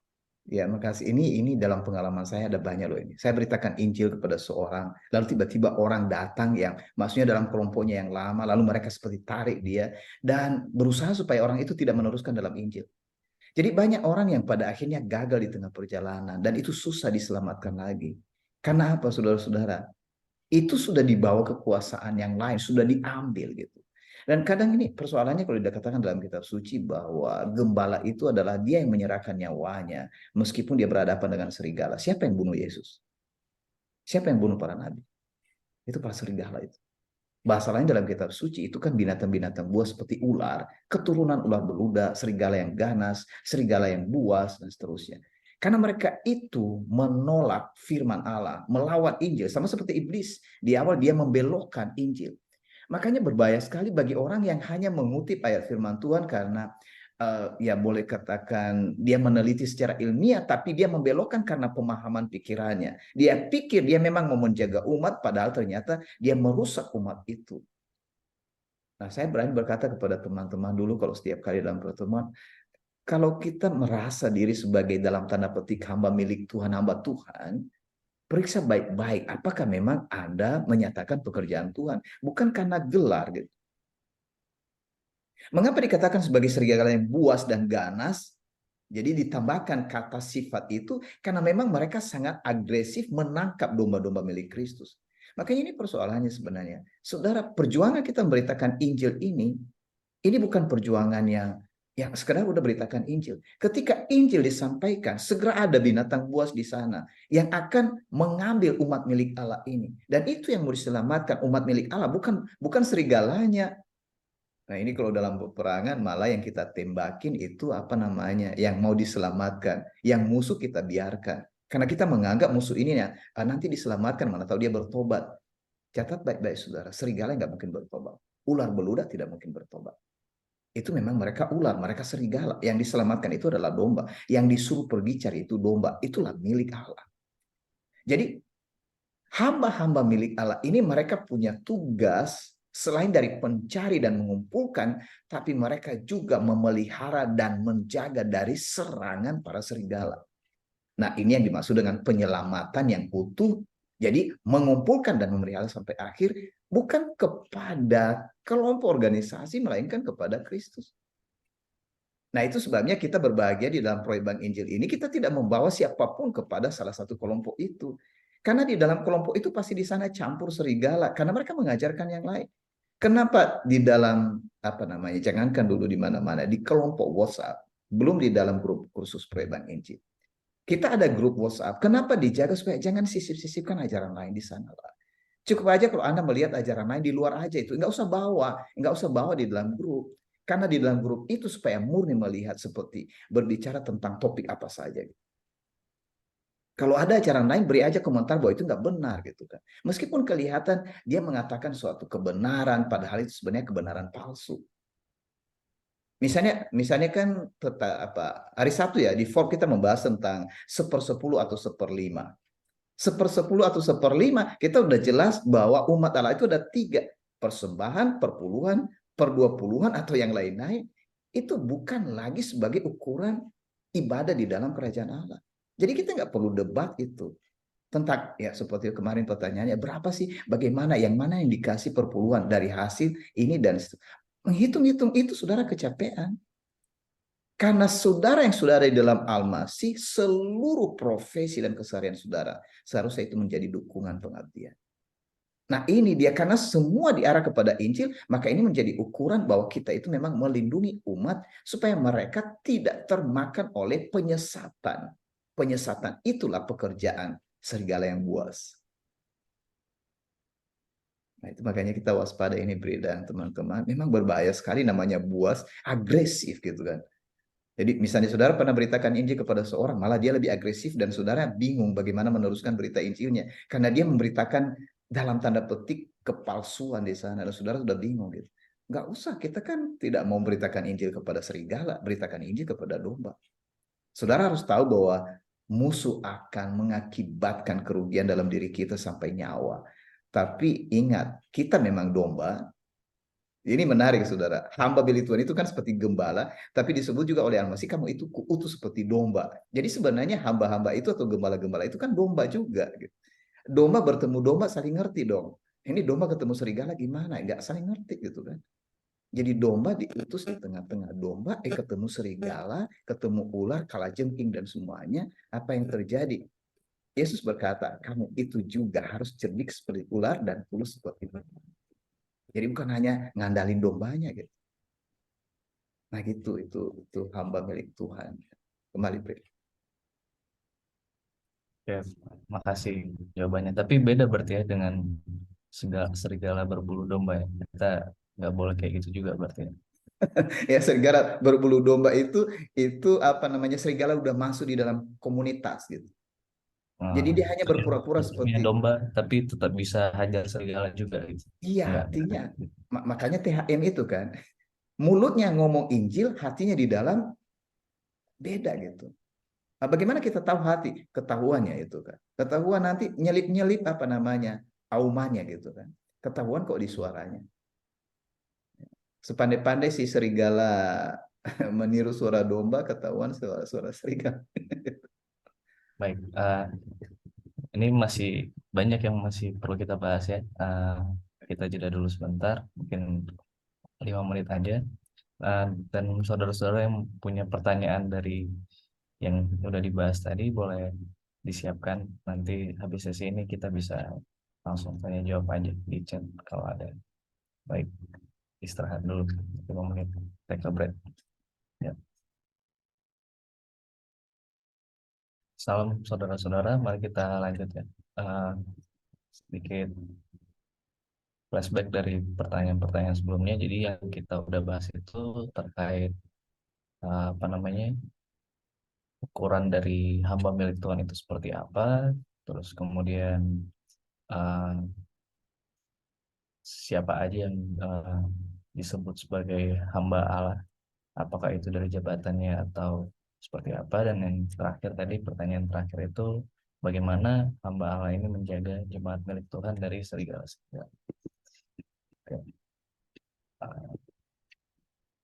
Ya, makasih. Ini dalam pengalaman saya ada banyak loh ini. Saya beritakan Injil kepada seorang, lalu tiba-tiba orang datang yang maksudnya dalam kelompoknya yang lama, lalu mereka seperti tarik dia dan berusaha supaya orang itu tidak meneruskan dalam Injil. Jadi banyak orang yang pada akhirnya gagal di tengah perjalanan dan itu susah diselamatkan lagi. Karena apa, saudara-saudara? Itu sudah dibawa kekuasaan yang lain, sudah diambil gitu. Dan kadang ini persoalannya kalau dikatakan dalam kitab suci bahwa gembala itu adalah dia yang menyerahkan nyawanya meskipun dia berhadapan dengan serigala. Siapa yang bunuh Yesus? Siapa yang bunuh para nabi? Itu para serigala itu. Bahasa lain dalam kitab suci itu kan binatang-binatang buas seperti ular, keturunan ular beluda, serigala yang ganas, serigala yang buas, dan seterusnya. Karena mereka itu menolak firman Allah, melawan Injil, sama seperti iblis. Di awal dia membelokkan Injil. Makanya berbahaya sekali bagi orang yang hanya mengutip ayat firman Tuhan karena ya boleh katakan dia meneliti secara ilmiah, tapi dia membelokkan karena pemahaman pikirannya. Dia pikir dia memang mau menjaga umat, padahal ternyata dia merusak umat itu. Nah, saya berani berkata kepada teman-teman dulu kalau setiap kali dalam pertemuan, kalau kita merasa diri sebagai dalam tanda petik hamba milik Tuhan, hamba Tuhan, periksa baik-baik apakah memang Anda menyatakan pekerjaan Tuhan, bukan karena gelar gitu. Mengapa dikatakan sebagai serigala yang buas dan ganas? Jadi ditambahkan kata sifat itu karena memang mereka sangat agresif menangkap domba-domba milik Kristus. Makanya ini persoalannya sebenarnya. Saudara, perjuangan kita memberitakan Injil ini bukan perjuangan yang sekedar udah beritakan Injil. Ketika Injil disampaikan, segera ada binatang buas di sana yang akan mengambil umat milik Allah ini. Dan itu yang mau diselamatkan, umat milik Allah, bukan serigalanya. Nah, ini kalau dalam peperangan malah yang kita tembakin itu apa namanya? Yang mau diselamatkan, yang musuh kita biarkan. Karena kita menganggap musuh ini ya nanti diselamatkan, mana tahu dia bertobat. Catat baik-baik saudara, serigala nggak mungkin bertobat. Ular beludak tidak mungkin bertobat. Itu memang mereka ular, mereka serigala. Yang diselamatkan itu adalah domba. Yang disuruh pergi cari itu domba. Itulah milik Allah. Jadi hamba-hamba milik Allah ini mereka punya tugas selain dari pencari dan mengumpulkan, tapi mereka juga memelihara dan menjaga dari serangan para serigala. Nah, ini yang dimaksud dengan penyelamatan yang utuh. Jadi mengumpulkan dan memelihara sampai akhir bukan kepada kelompok organisasi, melainkan kepada Kristus. Nah, itu sebabnya kita berbahagia di dalam proyek Bank Injil ini, kita tidak membawa siapapun kepada salah satu kelompok itu. Karena di dalam kelompok itu pasti di sana campur serigala, karena mereka mengajarkan yang lain. Kenapa di dalam, jangankan dulu di mana-mana, di kelompok WhatsApp, belum di dalam grup kursus proyek Bank Injil. Kita ada grup WhatsApp. Kenapa dijaga supaya jangan sisip-sisipkan ajaran lain di sana, Pak. Cukup aja kalau Anda melihat ajaran lain di luar aja itu, nggak usah bawa di dalam grup. Karena di dalam grup itu supaya murni melihat seperti berbicara tentang topik apa saja. Kalau ada ajaran lain, beri aja komentar bahwa itu nggak benar gitu kan. Meskipun kelihatan dia mengatakan suatu kebenaran, padahal itu sebenarnya kebenaran palsu. Misalnya kan hari Sabtu ya di Forbes kita membahas tentang 1/10 atau 1/5. 1/10 atau 1/5 kita udah jelas bahwa umat Allah itu ada 3, persembahan, perpuluhan, per-20-an atau yang lain-lain. Itu bukan lagi sebagai ukuran ibadah di dalam kerajaan Allah. Jadi kita nggak perlu debat itu tentang ya seperti kemarin pertanyaannya berapa sih, bagaimana, yang mana yang dikasih perpuluhan dari hasil ini dan menghitung-hitung itu saudara kecapean. Karena saudara yang sudah ada di dalam Al-Masih, seluruh profesi dan keseharian saudara seharusnya itu menjadi dukungan pengabdian. Nah ini dia, karena semua diarah kepada Injil, maka ini menjadi ukuran bahwa kita itu memang melindungi umat supaya mereka tidak termakan oleh penyesatan. Penyesatan itulah pekerjaan serigala yang buas. Nah itu makanya kita waspada ini, Bri dan teman-teman. Memang berbahaya sekali namanya buas, agresif gitu kan. Jadi misalnya saudara pernah beritakan Injil kepada seorang, malah dia lebih agresif dan saudara bingung bagaimana meneruskan berita Injilnya. Karena dia memberitakan dalam tanda petik kepalsuan di sana. Dan saudara sudah bingung gitu. Nggak usah, kita kan tidak mau memberitakan Injil kepada serigala, beritakan Injil kepada domba. Saudara harus tahu bahwa musuh akan mengakibatkan kerugian dalam diri kita sampai nyawa. Tapi ingat, kita memang domba. Ini menarik, saudara. Hamba milik Tuhan itu kan seperti gembala, tapi disebut juga oleh Al-Masih, kamu itu kuutus seperti domba. Jadi sebenarnya hamba-hamba itu atau gembala-gembala itu kan domba juga. Gitu. Domba bertemu domba saling ngerti dong. Ini domba ketemu serigala gimana? Nggak saling ngerti gitu kan. Jadi domba diutus di tengah-tengah domba, ketemu serigala, ketemu ular, kalajengking dan semuanya. Apa yang terjadi? Yesus berkata, kamu itu juga harus cerdik seperti ular dan tulus seperti domba. Jadi bukan hanya ngandalin dombanya gitu. Nah gitu, itu hamba milik Tuhan. Kembali, Bri.
Ya, makasih jawabannya. Tapi beda berarti ya dengan serigala berbulu domba ya. Kita nggak boleh kayak gitu juga berarti ya.
Ya, serigala berbulu domba itu apa namanya, serigala udah masuk di dalam komunitas gitu. Jadi dia hanya berpura-pura
Punya
seperti
domba tapi tetap bisa hajar serigala juga gitu.
iya,
Enggak.
hatinya. Makanya THM itu kan. Mulutnya ngomong Injil, hatinya di dalam beda gitu. Nah, bagaimana kita tahu hati? Ketahuannya itu kan. Ketahuan nanti nyelip-nyelip apa namanya? Aumannya gitu kan. Ketahuan kok di suaranya. Sepandai-pandai si serigala meniru suara domba, ketahuan suara serigala.
Baik, ini masih banyak yang masih perlu kita bahas ya. Kita jeda dulu sebentar, mungkin 5 menit aja. Dan saudara-saudara yang punya pertanyaan dari yang udah dibahas tadi boleh disiapkan. Nanti habis sesi ini kita bisa langsung tanya jawab aja di chat kalau ada. Baik, istirahat dulu 5 menit, take a break. Ya. Salam saudara-saudara, mari kita lanjut ya. Sedikit flashback dari pertanyaan-pertanyaan sebelumnya. Jadi yang kita udah bahas itu terkait apa namanya, ukuran dari hamba milik Tuhan itu seperti apa, terus kemudian siapa aja yang disebut sebagai hamba Allah, apakah itu dari jabatannya atau seperti apa, dan yang terakhir tadi, pertanyaan terakhir itu bagaimana hamba Allah ini menjaga jemaat milik Tuhan dari serigala-serigala.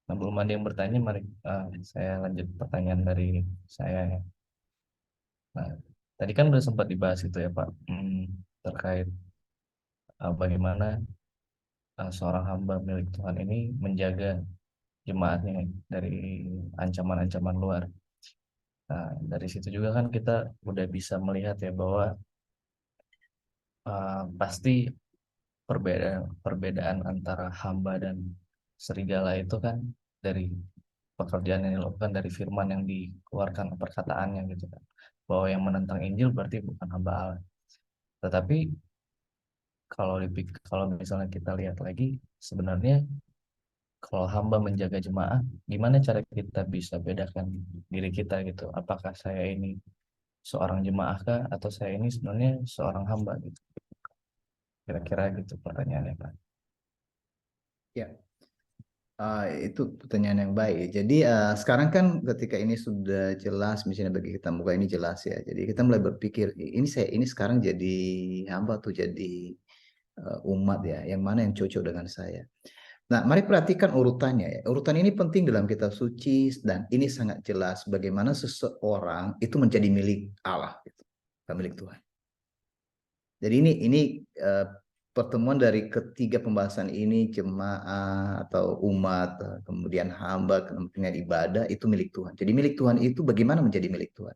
Nah, belum ada yang bertanya, mari saya lanjut pertanyaan dari saya ya. Nah, tadi kan udah sempat dibahas itu ya Pak, terkait bagaimana seorang hamba milik Tuhan ini menjaga jemaatnya dari ancaman-ancaman luar. Nah, dari situ juga kan kita udah bisa melihat ya bahwa pasti perbedaan antara hamba dan serigala itu kan dari pekerjaan yang dilakukan, dari firman yang dikeluarkan, perkataannya gitu kan, bahwa yang menentang Injil berarti bukan hamba Allah. Tetapi kalau misalnya kita lihat lagi, sebenarnya kalau hamba menjaga jemaah, gimana cara kita bisa bedakan diri kita gitu, apakah saya ini seorang jemaah kah atau saya ini sebenarnya seorang hamba gitu, kira-kira gitu pertanyaannya Pak.
Ya. Itu pertanyaan yang baik. Jadi sekarang kan ketika ini sudah jelas, misalnya bagi kita buka ini jelas ya. Jadi kita mulai berpikir ini sekarang jadi hamba tuh jadi umat ya. Yang mana yang cocok dengan saya. Nah, mari perhatikan urutannya ya. Urutan ini penting dalam kitab suci dan ini sangat jelas bagaimana seseorang itu menjadi milik Allah, gitu, milik Tuhan. Jadi ini pertemuan dari ketiga pembahasan ini, jemaah atau umat, kemudian hamba, kemudian ibadah, itu milik Tuhan. Jadi milik Tuhan itu bagaimana menjadi milik Tuhan?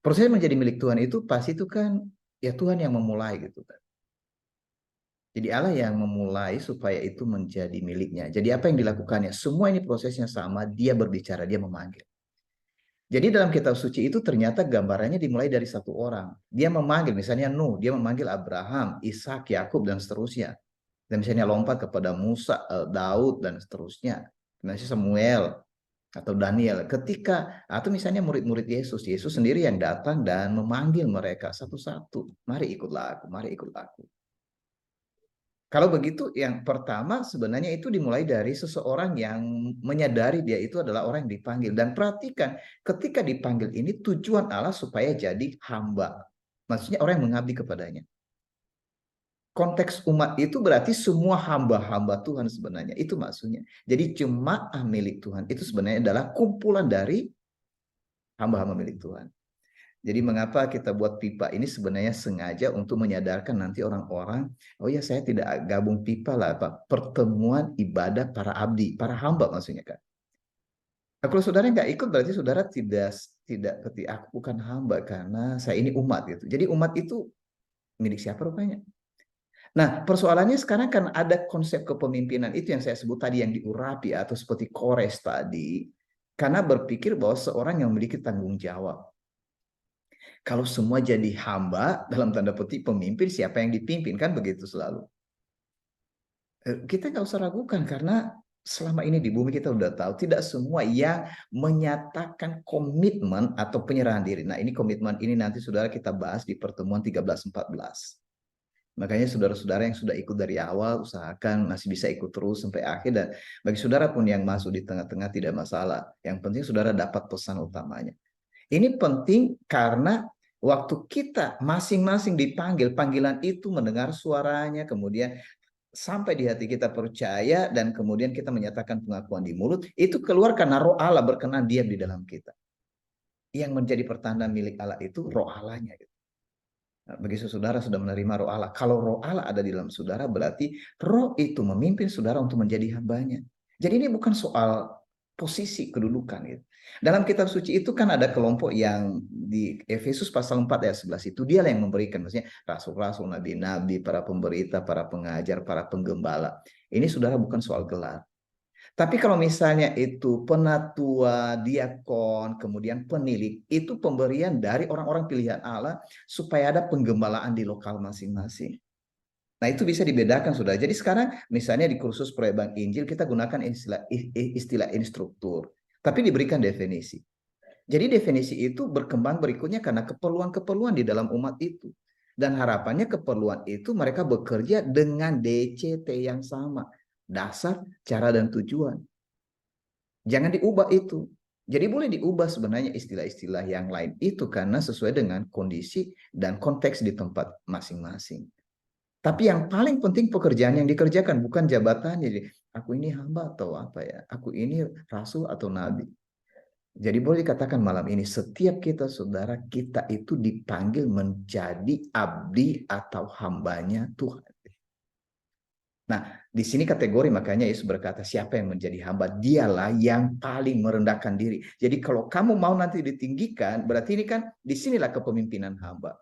Proses menjadi milik Tuhan itu pasti itu kan ya Tuhan yang memulai gitu kan. Jadi Allah yang memulai supaya itu menjadi miliknya. Jadi apa yang dilakukannya? Semua ini prosesnya sama, dia berbicara, dia memanggil. Jadi dalam kitab suci itu ternyata gambarannya dimulai dari satu orang. Dia memanggil, misalnya Nuh, dia memanggil Abraham, Ishak, Yakub, dan seterusnya. Dan misalnya lompat kepada Musa, Daud, dan seterusnya. Misalnya Samuel atau Daniel. Atau misalnya murid-murid Yesus. Yesus sendiri yang datang dan memanggil mereka satu-satu. Mari ikutlah aku, mari ikutlah aku. Kalau begitu, yang pertama sebenarnya itu dimulai dari seseorang yang menyadari dia itu adalah orang yang dipanggil. Dan perhatikan, ketika dipanggil ini tujuan Allah supaya jadi hamba. Maksudnya orang yang mengabdi kepadanya. Konteks umat itu berarti semua hamba-hamba Tuhan sebenarnya. Itu maksudnya. Jadi jemaah milik Tuhan itu sebenarnya adalah kumpulan dari hamba-hamba milik Tuhan. Jadi mengapa kita buat pipa ini sebenarnya sengaja untuk menyadarkan nanti orang-orang, oh ya saya tidak gabung pipa lah, Pak. Pertemuan ibadah para abdi, para hamba maksudnya kan. Nah, kalau saudara nggak ikut berarti saudara tidak seperti aku bukan hamba karena saya ini umat gitu. Jadi umat itu milik siapa rupanya? Nah persoalannya sekarang kan ada konsep kepemimpinan itu yang saya sebut tadi yang diurapi atau seperti Kores tadi. Karena berpikir bahwa seorang yang memiliki tanggung jawab. Kalau semua jadi hamba, dalam tanda petik pemimpin, siapa yang dipimpin? Kan begitu selalu. Kita nggak usah ragukan, karena selama ini di bumi kita udah tahu, tidak semua yang menyatakan komitmen atau penyerahan diri. Nah ini komitmen ini nanti saudara kita bahas di pertemuan 13-14. Makanya saudara-saudara yang sudah ikut dari awal, usahakan masih bisa ikut terus sampai akhir. Dan bagi saudara pun yang masuk di tengah-tengah tidak masalah. Yang penting saudara dapat pesan utamanya. Ini penting karena waktu kita masing-masing dipanggil, panggilan itu mendengar suaranya, kemudian sampai di hati kita percaya, dan kemudian kita menyatakan pengakuan di mulut, itu keluar karena roh Allah berkenan diam di dalam kita. Yang menjadi pertanda milik Allah itu roh Allahnya. Nah, bagi saudara sudah menerima roh Allah. Kalau roh Allah ada di dalam saudara, berarti roh itu memimpin saudara untuk menjadi hambanya. Jadi ini bukan soal posisi kedudukan gitu. Dalam kitab suci itu kan ada kelompok yang di Efesus pasal 4 ayat 11 itu dia yang memberikan, maksudnya rasul-rasul, nabi-nabi, para pemberita, para pengajar, para penggembala. Ini saudara bukan soal gelar. Tapi kalau misalnya itu penatua, diakon, kemudian penilik, itu pemberian dari orang-orang pilihan Allah supaya ada penggembalaan di lokal masing-masing. Nah itu bisa dibedakan sudah. Jadi sekarang misalnya di kursus Proyek Injil kita gunakan istilah instruktur. Tapi diberikan definisi. Jadi definisi itu berkembang berikutnya karena keperluan-keperluan di dalam umat itu. Dan harapannya keperluan itu mereka bekerja dengan DCT yang sama. Dasar, cara, dan tujuan. Jangan diubah itu. Jadi boleh diubah sebenarnya istilah-istilah yang lain itu karena sesuai dengan kondisi dan konteks di tempat masing-masing. Tapi yang paling penting pekerjaan yang dikerjakan, bukan jabatannya. Jadi, aku ini hamba atau apa ya? Aku ini rasul atau nabi. Jadi boleh dikatakan malam ini, setiap kita saudara, kita itu dipanggil menjadi abdi atau hambanya Tuhan. Nah, di sini kategori makanya Yesus berkata, siapa yang menjadi hamba? Dialah yang paling merendahkan diri. Jadi kalau kamu mau nanti ditinggikan, berarti ini kan disinilah kepemimpinan hamba.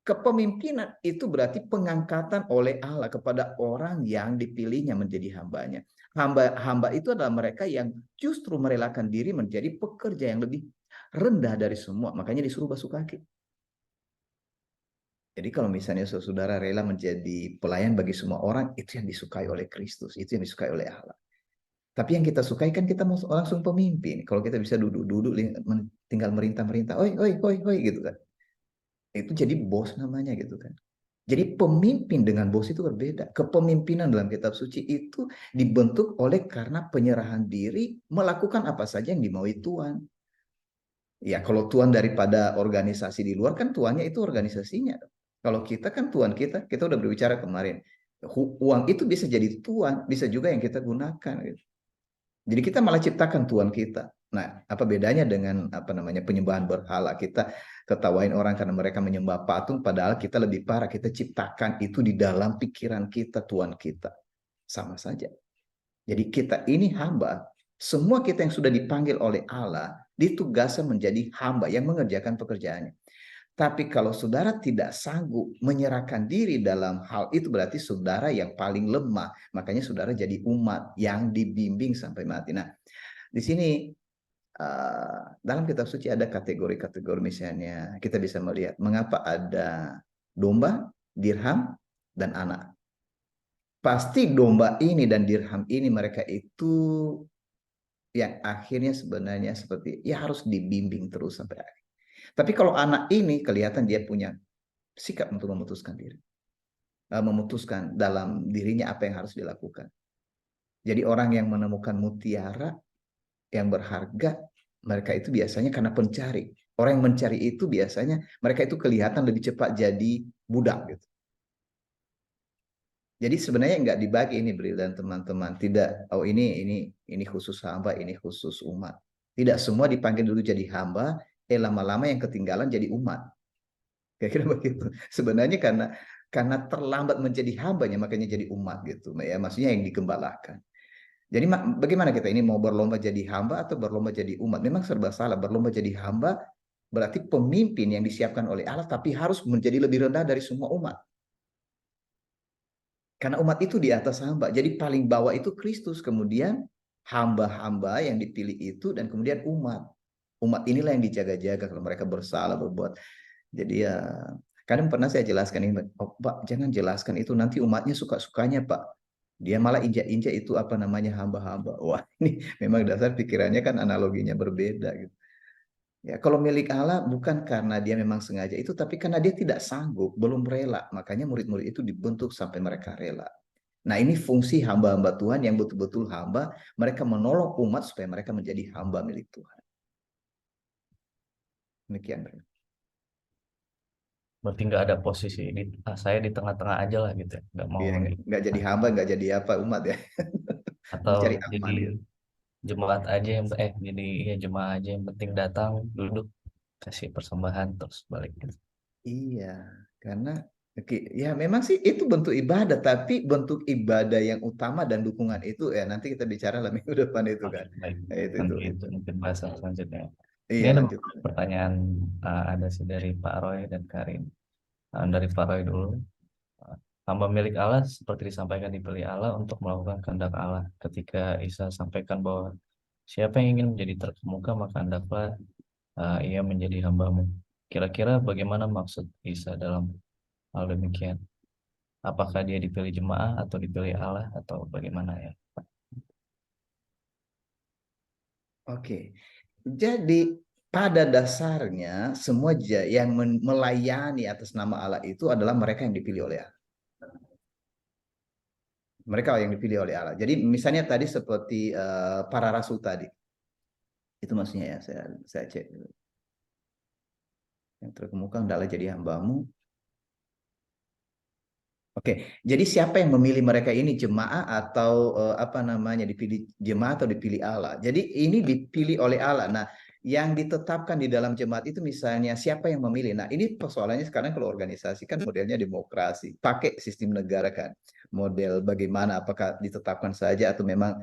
Kepemimpinan itu berarti pengangkatan oleh Allah kepada orang yang dipilihnya menjadi hambanya. Hamba itu adalah mereka yang justru merelakan diri menjadi pekerja yang lebih rendah dari semua. Makanya disuruh basuh kaki. Jadi kalau misalnya saudara rela menjadi pelayan bagi semua orang, itu yang disukai oleh Kristus. Itu yang disukai oleh Allah. Tapi yang kita sukai kan kita mau langsung pemimpin. Kalau kita bisa duduk-duduk, tinggal merintah-merintah. Oi, gitu kan. Itu jadi bos namanya gitu kan. Jadi pemimpin dengan bos itu berbeda. Kepemimpinan dalam kitab suci itu dibentuk oleh karena penyerahan diri melakukan apa saja yang dimaui Tuhan. Ya kalau Tuhan daripada organisasi di luar kan Tuannya itu organisasinya. Kalau kita kan Tuhan kita udah berbicara kemarin. Uang itu bisa jadi Tuhan, bisa juga yang kita gunakan gitu. Jadi kita malah ciptakan Tuhan kita. Nah, apa bedanya dengan penyembahan berhala? Kita ketawain orang karena mereka menyembah patung, padahal kita lebih parah. Kita ciptakan itu di dalam pikiran kita, Tuhan kita. Sama saja. Jadi kita ini hamba. Semua kita yang sudah dipanggil oleh Allah, ditugaskan menjadi hamba yang mengerjakan pekerjaannya. Tapi kalau saudara tidak sanggup menyerahkan diri dalam hal itu, berarti saudara yang paling lemah. Makanya saudara jadi umat yang dibimbing sampai mati. Nah, di sini dalam kitab suci ada kategori-kategori, misalnya kita bisa melihat mengapa ada domba, dirham, dan anak. Pasti domba ini dan dirham ini mereka itu yang akhirnya sebenarnya seperti ya harus dibimbing terus sampai akhir. Tapi kalau anak ini kelihatan dia punya sikap untuk memutuskan diri. Memutuskan dalam dirinya apa yang harus dilakukan. Jadi orang yang menemukan mutiara yang berharga, mereka itu biasanya karena pencari. Orang yang mencari itu biasanya mereka itu kelihatan lebih cepat jadi budak gitu. Jadi sebenarnya nggak dibagi ini Bril dan teman-teman. Tidak, oh ini khusus hamba, ini khusus umat. Tidak, semua dipanggil dulu jadi hamba, lama-lama yang ketinggalan jadi umat. Kira-kira begitu. Sebenarnya karena terlambat menjadi hambanya, makanya jadi umat gitu. Ya, maksudnya yang digembalakan. Jadi bagaimana kita ini mau berlomba jadi hamba atau berlomba jadi umat? Memang serba salah. Berlomba jadi hamba berarti pemimpin yang disiapkan oleh Allah, tapi harus menjadi lebih rendah dari semua umat. Karena umat itu di atas hamba. Jadi paling bawah itu Kristus, kemudian hamba-hamba yang dipilih itu, dan kemudian umat. Umat inilah yang dijaga-jaga kalau mereka bersalah berbuat. Jadi ya, kadang pernah saya jelaskan ini, oh, Pak, jangan jelaskan itu, nanti umatnya suka-sukanya, Pak. Dia malah injak-injak itu apa namanya hamba-hamba. Wah, ini memang dasar pikirannya kan analoginya berbeda gitu. Ya, kalau milik Allah bukan karena dia memang sengaja itu, tapi karena dia tidak sanggup, belum rela. Makanya murid-murid itu dibentuk sampai mereka rela. Nah, ini fungsi hamba-hamba Tuhan yang betul-betul hamba, mereka menolong umat supaya mereka menjadi hamba milik Tuhan. Demikian.
Berarti nggak ada posisi saya di tengah-tengah aja lah gitu, nggak mau
Iya, nggak jadi hamba, nggak jadi apa umat ya.
atau
Cari
jadi
aman gitu.
jemaat aja yang jadi ya jemaah aja yang penting datang duduk kasih persembahan terus balik gitu.
Iya, karena ya memang sih itu bentuk ibadah, tapi bentuk ibadah yang utama dan dukungan itu ya nanti kita bicara lah minggu depan itu kan.
Baik,
Ya,
nanti
itu.
mungkin bahasa selanjutnya.
Iya,
Ini ada
lanjut.
pertanyaan ada sih dari Pak Roy dan Karin. Dari Pak Roy dulu. Hamba milik Allah seperti disampaikan dipilih Allah untuk melakukan kehendak Allah. Ketika Isa sampaikan bahwa siapa yang ingin menjadi terkemuka maka hendaklah ia menjadi hambamu. Kira-kira bagaimana maksud Isa dalam hal demikian? Apakah dia dipilih jemaah atau dipilih Allah atau bagaimana ya?
Oke. Jadi pada dasarnya semua yang melayani atas nama Allah itu adalah mereka yang dipilih oleh Allah. Mereka yang dipilih oleh Allah. Jadi misalnya tadi seperti para rasul tadi. Itu maksudnya ya, saya cek dulu. Yang terkemuka adalah jadi hambamu. Oke, jadi siapa yang memilih mereka ini, jemaah atau apa namanya, dipilih jemaah atau dipilih Allah? Jadi ini dipilih oleh Allah. Nah, yang ditetapkan di dalam jemaat itu misalnya siapa yang memilih. Nah, ini persoalannya sekarang kalau organisasi kan modelnya demokrasi, pakai sistem negara kan. Model bagaimana, apakah ditetapkan saja atau memang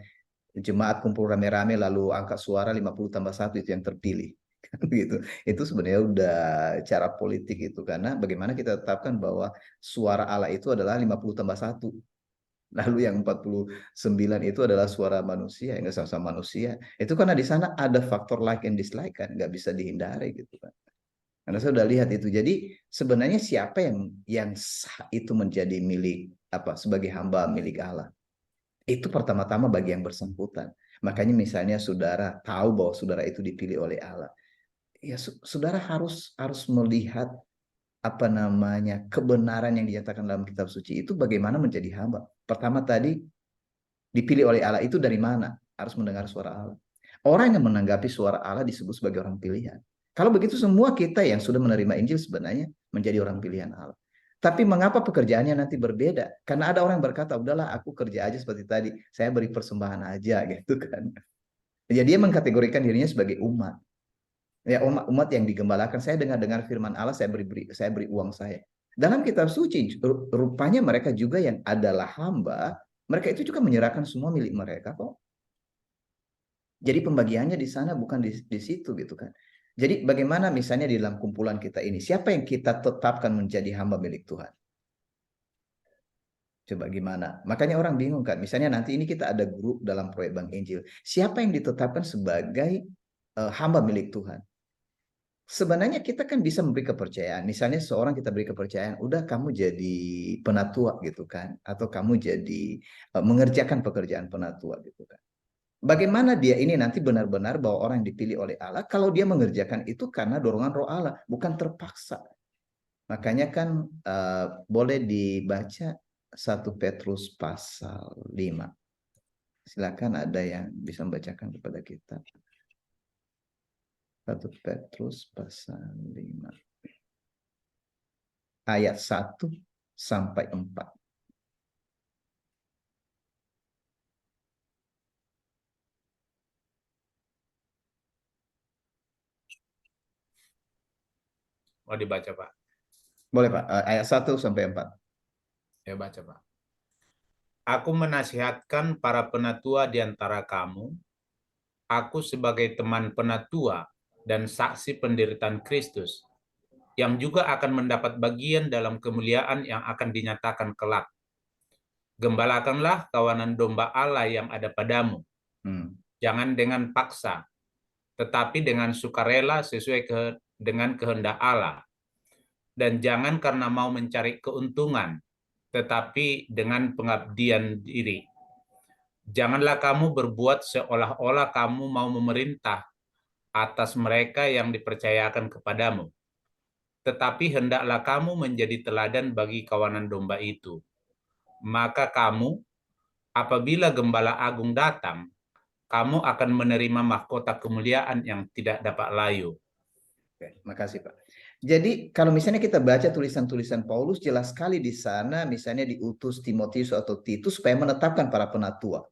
jemaat kumpul rame-rame lalu angkat suara 50+1 itu yang terpilih. Gitu. Itu sebenarnya udah cara politik itu, karena bagaimana kita tetapkan bahwa suara Allah itu adalah 50+1. Lalu yang 49 itu adalah suara manusia, yang sama-sama manusia. Itu karena di sana ada faktor like and dislike kan, nggak bisa dihindari gitu kan. Karena saya udah lihat itu. Jadi sebenarnya siapa yang sah itu menjadi milik apa sebagai hamba milik Allah? Itu pertama-tama bagi yang bersangkutan. Makanya misalnya saudara tahu bahwa saudara itu dipilih oleh Allah. Ya, saudara harus melihat apa namanya kebenaran yang dinyatakan dalam kitab suci itu bagaimana menjadi hamba. Pertama tadi dipilih oleh Allah itu dari mana? Harus mendengar suara Allah. Orang yang menanggapi suara Allah disebut sebagai orang pilihan. Kalau begitu semua kita yang sudah menerima Injil sebenarnya menjadi orang pilihan Allah. Tapi mengapa pekerjaannya nanti berbeda? Karena ada orang yang berkata, udahlah aku kerja aja seperti tadi, saya beri persembahan aja gitu kan. Jadi dia mengkategorikan dirinya sebagai umat. Ya, umat yang digembalakan. Saya dengar firman Allah, saya beri uang saya. Dalam kitab suci rupanya mereka juga yang adalah hamba, mereka itu juga menyerahkan semua milik mereka kok. Jadi pembagiannya di sana bukan di situ gitu kan. Jadi bagaimana misalnya di dalam kumpulan kita ini, siapa yang kita tetapkan menjadi hamba milik Tuhan? Coba gimana? Makanya orang bingung kan. Misalnya nanti ini kita ada grup dalam proyek Bank Injil. Siapa yang ditetapkan sebagai hamba milik Tuhan? Sebenarnya kita kan bisa memberi kepercayaan. Misalnya seorang kita beri kepercayaan, udah kamu jadi penatua gitu kan, atau kamu jadi mengerjakan pekerjaan penatua gitu kan. Bagaimana dia ini nanti benar-benar bahwa orang yang dipilih oleh Allah kalau dia mengerjakan itu karena dorongan Roh Allah, bukan terpaksa. Makanya kan boleh dibaca 1 Petrus pasal 5. Silakan ada yang bisa membacakan kepada kita. 1 Petrus pasal 5. Ayat 1 sampai 4.
Mau dibaca, Pak?
Boleh Pak, ayat 1 sampai 4.
Ya, baca, Pak. Aku menasihatkan para penatua di antara kamu, aku sebagai teman penatua dan saksi penderitaan Kristus, yang juga akan mendapat bagian dalam kemuliaan yang akan dinyatakan kelak. Gembalakanlah kawanan domba Allah yang ada padamu, jangan dengan paksa, tetapi dengan sukarela sesuai dengan kehendak Allah. Dan jangan karena mau mencari keuntungan, tetapi dengan pengabdian diri. Janganlah kamu berbuat seolah-olah kamu mau memerintah atas mereka yang dipercayakan kepadamu. Tetapi hendaklah kamu menjadi teladan bagi kawanan domba itu. Maka kamu, apabila Gembala Agung datang, kamu akan menerima mahkota kemuliaan yang tidak dapat layu.
Oke, makasih Pak. Jadi kalau misalnya kita baca tulisan-tulisan Paulus, jelas sekali di sana misalnya diutus Timotius atau Titus supaya menetapkan para penatua.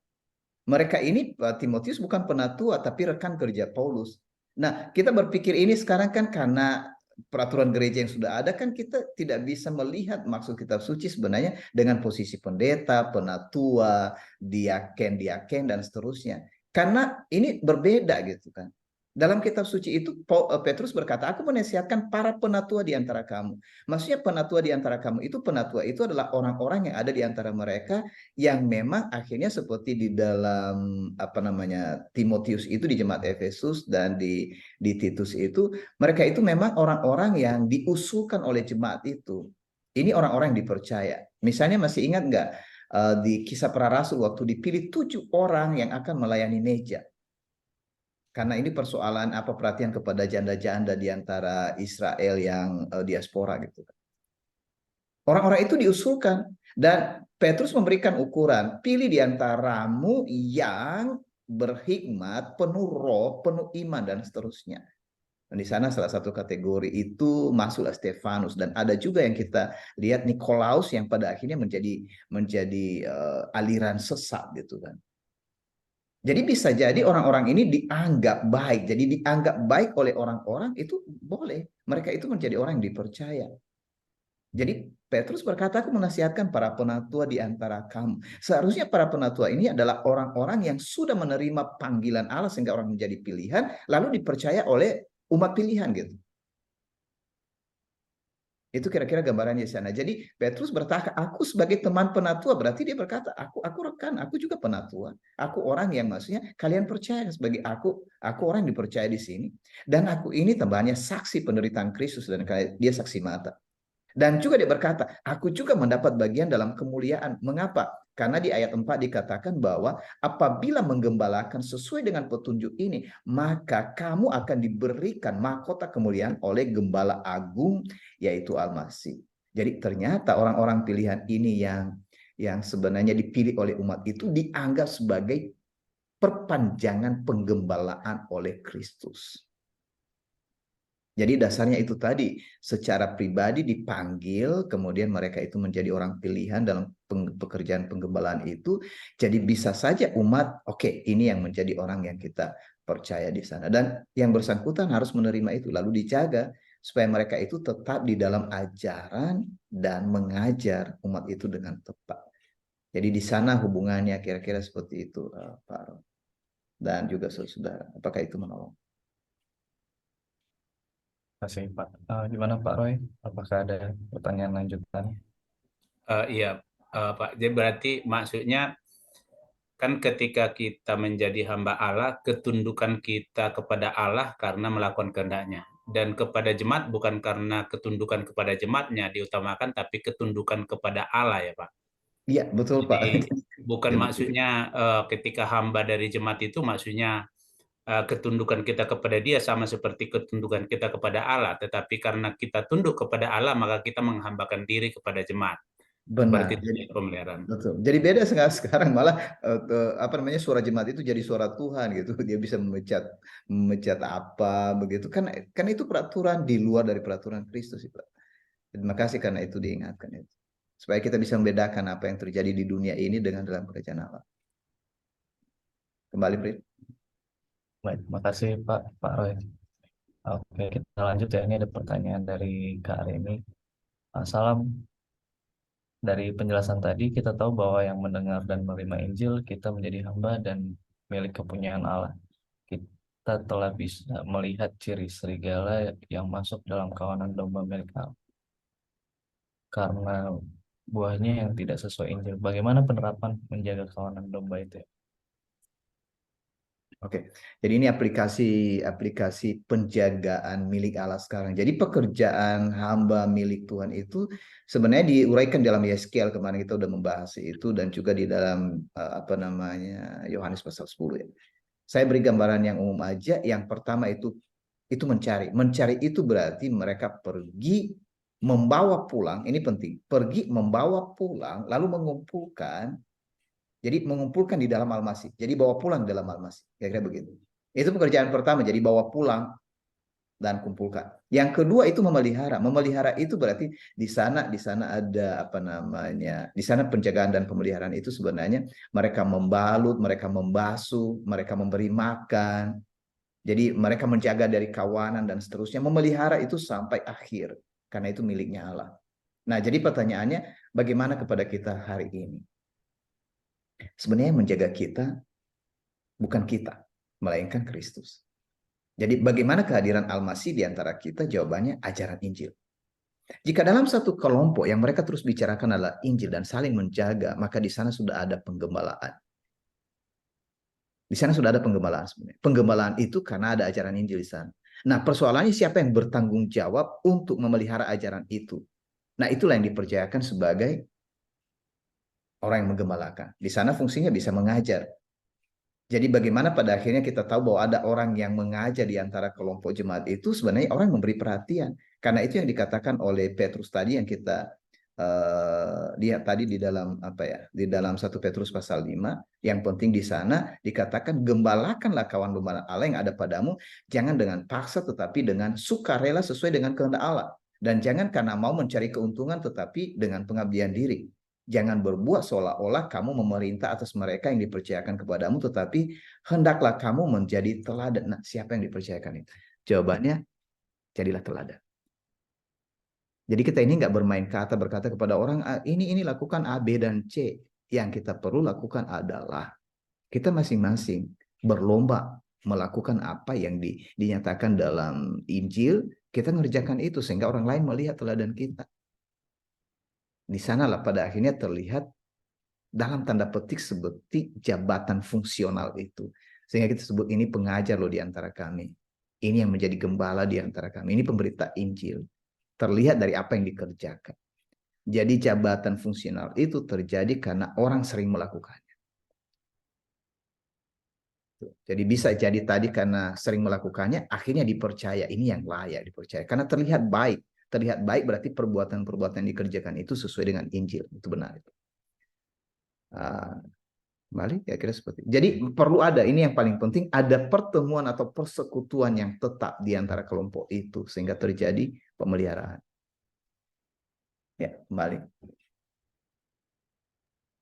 Mereka ini Timotius bukan penatua tapi rekan kerja Paulus. Nah, kita berpikir ini sekarang kan karena peraturan gereja yang sudah ada kan kita tidak bisa melihat maksud kitab suci sebenarnya dengan posisi pendeta, penatua, diaken dan seterusnya. Karena ini berbeda gitu kan. Dalam kitab suci itu Petrus berkata, aku menasihatkan para penatua di antara kamu. Maksudnya penatua di antara kamu itu, penatua itu adalah orang-orang yang ada di antara mereka yang memang akhirnya seperti di dalam Timotius itu di jemaat Efesus dan di Titus itu, mereka itu memang orang-orang yang diusulkan oleh jemaat itu. Ini orang-orang yang dipercaya. Misalnya masih ingat nggak di Kisah Para Rasul waktu dipilih 7 orang yang akan melayani meja. Karena ini persoalan perhatian kepada janda-janda di antara Israel yang diaspora gitu. Orang-orang itu diusulkan dan Petrus memberikan ukuran, pilih di antaramu yang berhikmat, penuh roh, penuh iman dan seterusnya. Dan di sana salah satu kategori itu masuklah Stefanus dan ada juga yang kita lihat Nikolaus yang pada akhirnya menjadi aliran sesat gitu kan. Jadi bisa jadi orang-orang ini dianggap baik. Jadi dianggap baik oleh orang-orang itu boleh. Mereka itu menjadi orang yang dipercaya. Jadi Petrus berkata, aku menasihatkan para penatua di antara kamu. Seharusnya para penatua ini adalah orang-orang yang sudah menerima panggilan Allah sehingga orang menjadi pilihan, lalu dipercaya oleh umat pilihan gitu. Itu kira-kira gambarannya di sana. Jadi Petrus berkata, aku sebagai teman penatua, berarti dia berkata, aku rekan, aku juga penatua. Aku orang yang maksudnya kalian percaya sebagai aku orang yang dipercaya di sini. Dan aku ini tambahannya saksi penderitaan Kristus dan dia saksi mata. Dan juga dia berkata, aku juga mendapat bagian dalam kemuliaan. Mengapa? Karena di ayat 4 dikatakan bahwa apabila menggembalakan sesuai dengan petunjuk ini, maka kamu akan diberikan mahkota kemuliaan oleh Gembala Agung, yaitu Al-Masih. Jadi ternyata orang-orang pilihan ini yang sebenarnya dipilih oleh umat itu dianggap sebagai perpanjangan penggembalaan oleh Kristus. Jadi dasarnya itu tadi, secara pribadi dipanggil, kemudian mereka itu menjadi orang pilihan dalam pekerjaan penggembalaan itu. Jadi bisa saja umat, oke, ini yang menjadi orang yang kita percaya di sana. Dan yang bersangkutan harus menerima itu, lalu dijaga supaya mereka itu tetap di dalam ajaran dan mengajar umat itu dengan tepat. Jadi di sana hubungannya kira-kira seperti itu, Pak Ron. Dan juga saudara, apakah itu menolong?
kasih Pak. Gimana Pak Roy? Apakah ada pertanyaan lanjutan?
Iya, Pak. Jadi berarti maksudnya kan ketika kita menjadi hamba Allah, ketundukan kita kepada Allah karena melakukan kehendaknya. Dan kepada jemaat bukan karena ketundukan kepada jemaatnya diutamakan, tapi ketundukan kepada Allah ya Pak.
Iya, betul Pak.
Jadi bukan
Jadi,
maksudnya ketika hamba dari jemaat itu maksudnya ketundukan kita kepada dia sama seperti ketundukan kita kepada Allah, tetapi karena kita tunduk kepada Allah maka kita menghambakan diri kepada jemaat. Seperti
benar.
itu ya, pemeliharaan.
Betul. Jadi beda sekarang malah apa namanya, suara jemaat itu jadi suara Tuhan gitu. Dia bisa memecat apa begitu. Kan itu peraturan di luar dari peraturan Kristus itu. Terima kasih karena itu diingatkan itu. Supaya kita bisa membedakan apa yang terjadi di dunia ini dengan dalam kerajaan Allah. Kembali, Brit.
Baik, makasih Pak Roy. Oke, kita lanjut ya. Ini ada pertanyaan dari Kak Reni. Salam. Dari penjelasan tadi kita tahu bahwa yang mendengar dan menerima Injil kita menjadi hamba dan milik kepunyaan Allah. Kita telah bisa melihat ciri serigala yang masuk dalam kawanan domba milik Allah karena buahnya yang tidak sesuai Injil. Bagaimana penerapan menjaga kawanan domba itu?
Oke, jadi ini aplikasi penjagaan milik Allah sekarang. Jadi pekerjaan hamba milik Tuhan itu sebenarnya diuraikan dalam Yeskiel, kemarin kita udah membahas itu, dan juga di dalam apa namanya, Yohanes pasal 10 ya. Saya beri gambaran yang umum aja. Yang pertama itu mencari. Mencari itu berarti mereka pergi membawa pulang, ini penting. Pergi membawa pulang lalu mengumpulkan. Jadi mengumpulkan di dalam Al-Masih. Jadi bawa pulang dalam Al-Masih. Kira-kira begitu. Itu pekerjaan pertama. Jadi bawa pulang dan kumpulkan. Yang kedua itu memelihara. Memelihara itu berarti di sana ada apa namanya? Di sana penjagaan dan pemeliharaan itu sebenarnya mereka membalut, mereka membasuh, mereka memberi makan. Jadi mereka menjaga dari kawanan dan seterusnya. Memelihara itu sampai akhir. Karena itu miliknya Allah. Nah, jadi pertanyaannya bagaimana kepada kita hari ini? Sebenarnya menjaga kita bukan kita, melainkan Kristus. Jadi bagaimana kehadiran Al-Masih di antara kita? Jawabannya ajaran Injil. Jika dalam satu kelompok yang mereka terus bicarakan adalah Injil dan saling menjaga, maka di sana sudah ada penggembalaan. Di sana sudah ada penggembalaan sebenarnya. Penggembalaan itu karena ada ajaran Injil di sana. Nah, persoalannya siapa yang bertanggung jawab untuk memelihara ajaran itu? Nah, itulah yang dipercayakan sebagai orang yang menggembalakan. Di sana fungsinya bisa mengajar. Jadi bagaimana pada akhirnya kita tahu bahwa ada orang yang mengajar di antara kelompok jemaat itu, sebenarnya orang memberi perhatian. Karena itu yang dikatakan oleh Petrus tadi yang kita lihat tadi di dalam apa ya? Di dalam 1 Petrus pasal 5, yang penting di sana dikatakan gembalakanlah kawan domba Allah yang ada padamu, jangan dengan paksa tetapi dengan sukarela sesuai dengan kehendak Allah. Dan jangan karena mau mencari keuntungan tetapi dengan pengabdian diri. Jangan berbuat seolah-olah kamu memerintah atas mereka yang dipercayakan kepadamu, tetapi hendaklah kamu menjadi teladan. Nah, siapa yang dipercayakan itu? Jawabannya, jadilah teladan. Jadi kita ini nggak bermain kata, berkata kepada orang, ini lakukan A, B, dan C. Yang kita perlu lakukan adalah, kita masing-masing berlomba melakukan apa yang dinyatakan dalam Injil, kita mengerjakan itu, sehingga orang lain melihat teladan kita. Di sanalah pada akhirnya terlihat dalam tanda petik seperti jabatan fungsional itu. Sehingga kita sebut ini pengajar loh di antara kami. Ini yang menjadi gembala di antara kami. Ini pemberita Injil. Terlihat dari apa yang dikerjakan. Jadi jabatan fungsional itu terjadi karena orang sering melakukannya. Jadi bisa jadi tadi karena sering melakukannya, akhirnya dipercaya. Ini yang layak dipercaya. Karena terlihat baik. Terlihat baik berarti perbuatan-perbuatan yang dikerjakan itu sesuai dengan Injil. Itu benar. Kembali kira-kira seperti itu. Jadi perlu ada, ini yang paling penting, ada pertemuan atau persekutuan yang tetap di antara kelompok itu sehingga terjadi pemeliharaan. Ya, kembali.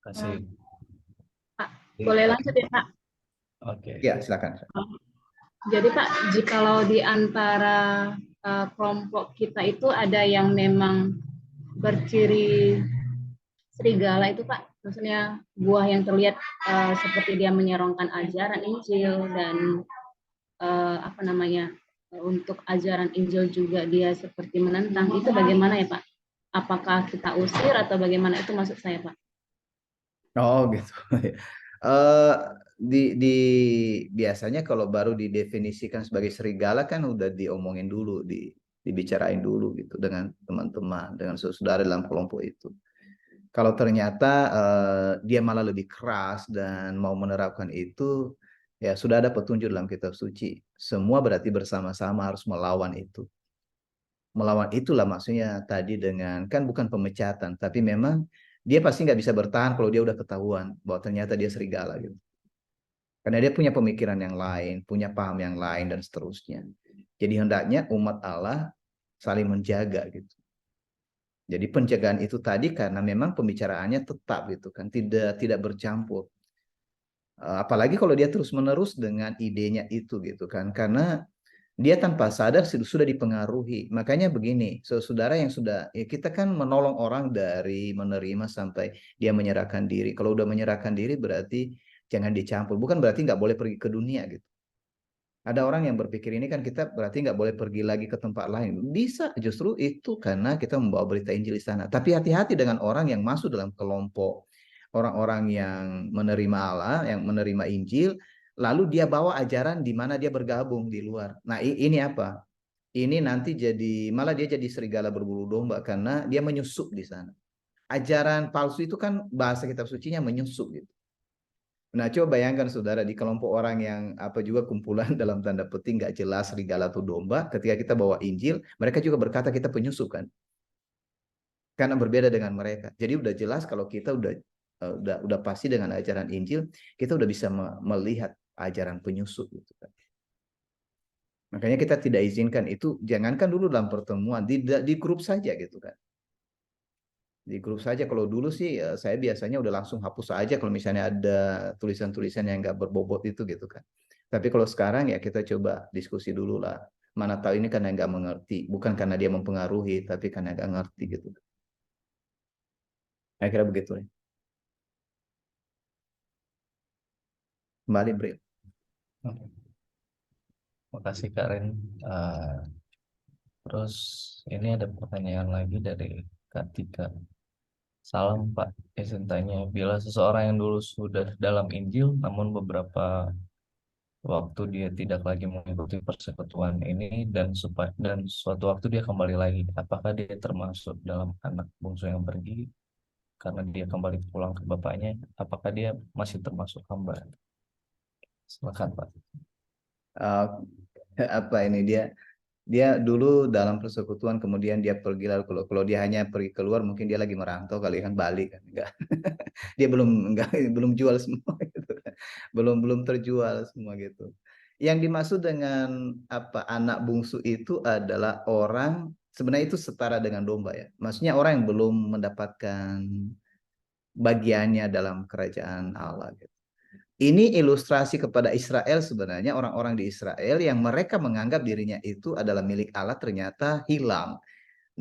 Kasih.
Pak, boleh lanjut ya Pak?
Oke.
Ya, silakan.
Jadi Pak, jikalau di antara kelompok kita itu ada yang memang berciri serigala itu Pak, maksudnya buah yang terlihat seperti dia menyorongkan ajaran Injil dan apa namanya, untuk ajaran Injil juga dia seperti menentang, itu bagaimana ya Pak? Apakah kita usir atau bagaimana, itu maksud saya Pak?
Oh gitu. Di biasanya kalau baru didefinisikan sebagai serigala kan udah diomongin dulu, dibicarain dulu gitu dengan teman-teman, dengan saudara dalam kelompok itu. Kalau ternyata dia malah lebih keras dan mau menerapkan itu, ya sudah ada petunjuk dalam kitab suci. Semua berarti bersama-sama harus melawan itu. Melawan itulah maksudnya tadi dengan, kan bukan pemecatan, tapi memang dia pasti nggak bisa bertahan kalau dia udah ketahuan bahwa ternyata dia serigala gitu. Karena dia punya pemikiran yang lain, punya paham yang lain dan seterusnya. Jadi hendaknya umat Allah saling menjaga gitu. Jadi penjagaan itu tadi karena memang pembicaraannya tetap gitu kan, tidak bercampur. Apalagi kalau dia terus-menerus dengan idenya itu gitu kan, karena dia tanpa sadar sudah dipengaruhi. Makanya begini, saudara yang sudah, ya kita kan menolong orang dari menerima sampai dia menyerahkan diri. Kalau udah menyerahkan diri berarti jangan dicampur. Bukan berarti nggak boleh pergi ke dunia gitu. Ada orang yang berpikir ini kan kita berarti nggak boleh pergi lagi ke tempat lain. Bisa, justru itu karena kita membawa berita Injil di sana. Tapi hati-hati dengan orang yang masuk dalam kelompok orang-orang yang menerima Allah, yang menerima Injil, lalu dia bawa ajaran di mana dia bergabung di luar. Nah, ini apa? Ini nanti malah dia jadi serigala berbulu domba karena dia menyusup di sana. Ajaran palsu itu kan bahasa kitab sucinya menyusup gitu. Nah, coba bayangkan saudara di kelompok orang yang apa juga kumpulan dalam tanda petik nggak jelas serigala atau domba, ketika kita bawa Injil, mereka juga berkata kita penyusup kan? Karena berbeda dengan mereka. Jadi udah jelas kalau kita udah pasti dengan ajaran Injil, kita udah bisa melihat ajaran penyusup gitu kan. Makanya kita tidak izinkan itu, jangankan dulu dalam pertemuan, di grup saja gitu kan. Di grup saja, kalau dulu sih saya biasanya udah langsung hapus aja kalau misalnya ada tulisan-tulisan yang nggak berbobot itu gitu kan. Tapi kalau sekarang ya kita coba diskusi dulu lah. Mana tahu ini karena nggak mengerti, bukan karena dia mempengaruhi, tapi karena nggak ngerti gitu. Saya kira begitu ya. Kembali Bri.
Makasih Kak Ren. Terus ini ada pertanyaan lagi dari Kak Tika. Salam Pak, izin tanya, bila seseorang yang dulu sudah dalam Injil, namun beberapa waktu dia tidak lagi mengikuti persekutuan ini dan suatu waktu dia kembali lagi, apakah dia termasuk dalam anak bungsu yang pergi karena dia kembali pulang ke bapaknya? Apakah dia masih termasuk hamba? Silakan Pak.
Apa ini dia dulu dalam persekutuan kemudian dia pergi, lalu kalau dia hanya pergi keluar mungkin dia lagi merantau kali kan, balik kan enggak. Dia belum jual semua gitu kan. Belum terjual semua gitu. Yang dimaksud dengan apa anak bungsu itu adalah orang sebenarnya itu setara dengan domba ya. Maksudnya orang yang belum mendapatkan bagiannya dalam kerajaan Allah gitu. Ini ilustrasi kepada Israel sebenarnya, orang-orang di Israel yang mereka menganggap dirinya itu adalah milik Allah ternyata hilang.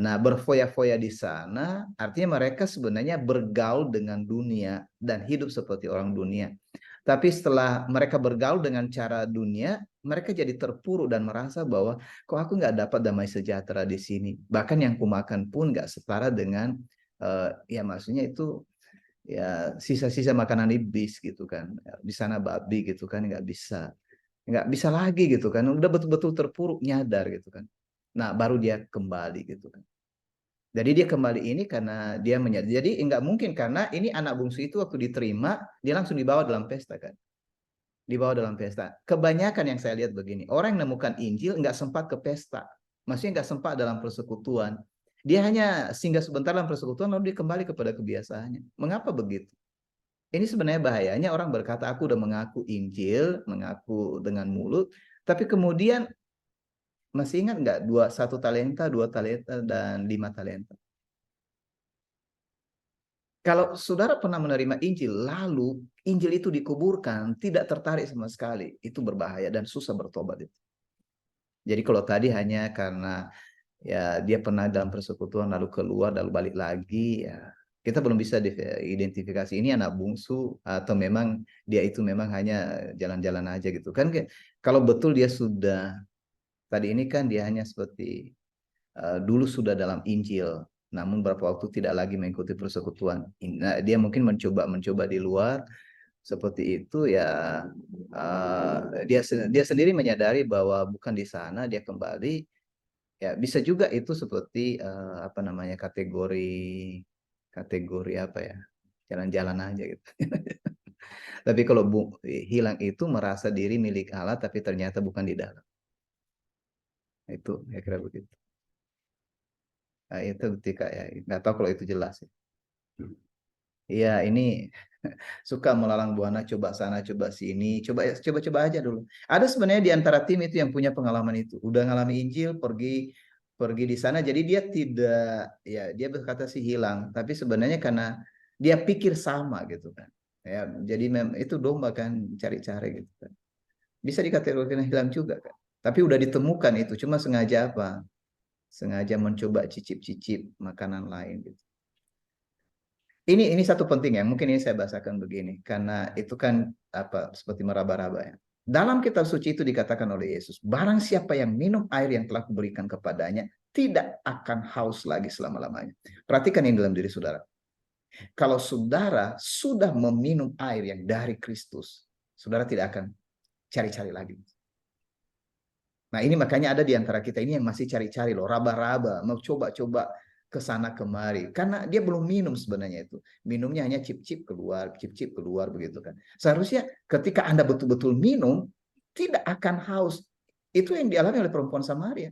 Nah, berfoya-foya di sana artinya mereka sebenarnya bergaul dengan dunia dan hidup seperti orang dunia. Tapi setelah mereka bergaul dengan cara dunia, mereka jadi terpuruk dan merasa bahwa kok aku nggak dapat damai sejahtera di sini. Bahkan yang kumakan pun nggak setara dengan ya maksudnya itu ya sisa-sisa makanan iblis gitu kan, di sana babi gitu kan, nggak bisa lagi gitu kan, udah betul-betul terpuruk, nyadar gitu kan. Nah baru dia kembali gitu kan. Jadi dia kembali ini karena dia menyadari. Jadi nggak mungkin karena ini anak bungsu itu waktu diterima dia langsung dibawa dalam pesta kan, dibawa dalam pesta. Kebanyakan yang saya lihat begini, orang yang menemukan Injil nggak sempat ke pesta, maksudnya nggak sempat dalam persekutuan. Dia hanya singgah sebentar dalam persekutuan lalu dia kembali kepada kebiasaannya. Mengapa begitu? Ini sebenarnya bahayanya orang berkata aku udah mengaku Injil, mengaku dengan mulut, tapi kemudian masih ingat nggak 1 talenta, 2 talenta, dan 5 talenta? Kalau saudara pernah menerima Injil, lalu Injil itu dikuburkan, tidak tertarik sama sekali, itu berbahaya dan susah bertobat itu. Jadi kalau tadi hanya karena ya dia pernah dalam persekutuan lalu keluar lalu balik lagi, ya kita belum bisa identifikasi ini anak bungsu atau memang dia itu memang hanya jalan-jalan aja gitu kan. Kalau betul dia sudah Tadi ini kan dia hanya seperti dulu sudah dalam Injil, namun beberapa waktu tidak lagi mengikuti persekutuan. Nah, dia mungkin mencoba di luar seperti itu ya. Dia sendiri menyadari bahwa bukan di sana dia kembali. Ya bisa juga itu seperti apa namanya kategori apa ya, jalan-jalan aja gitu. Tapi kalau hilang itu merasa diri milik Allah tapi ternyata bukan di dalam. Itu ya kira begitu. Nah, itu ketika ya nggak tahu kalau itu jelas ya. Iya ini suka melalang buana, coba sana coba sini, coba aja dulu. Ada sebenarnya di antara tim itu yang punya pengalaman itu, udah ngalami Injil, pergi di sana, jadi dia tidak, ya dia berkata sih hilang, tapi sebenarnya karena dia pikir sama gitu kan. Ya, jadi itu domba kan cari-cari gitu kan. Bisa dikategorikan hilang juga kan. Tapi udah ditemukan itu, cuma sengaja apa? Sengaja mencoba cicip-cicip makanan lain gitu. Ini satu penting ya, mungkin ini saya bahasakan begini, karena itu kan apa seperti meraba-raba ya. Dalam kitab suci itu dikatakan oleh Yesus, barang siapa yang minum air yang telah kuberikan kepadanya, tidak akan haus lagi selama-lamanya. Perhatikan ini dalam diri saudara. Kalau saudara sudah meminum air yang dari Kristus, saudara tidak akan cari-cari lagi. Nah ini makanya ada di antara kita ini yang masih cari-cari loh, raba-raba, mau coba-coba ke sana kemari, karena dia belum minum sebenarnya itu. Minumnya hanya cip-cip keluar begitu kan. Seharusnya ketika Anda betul-betul minum, tidak akan haus. Itu yang dialami oleh perempuan Samaria.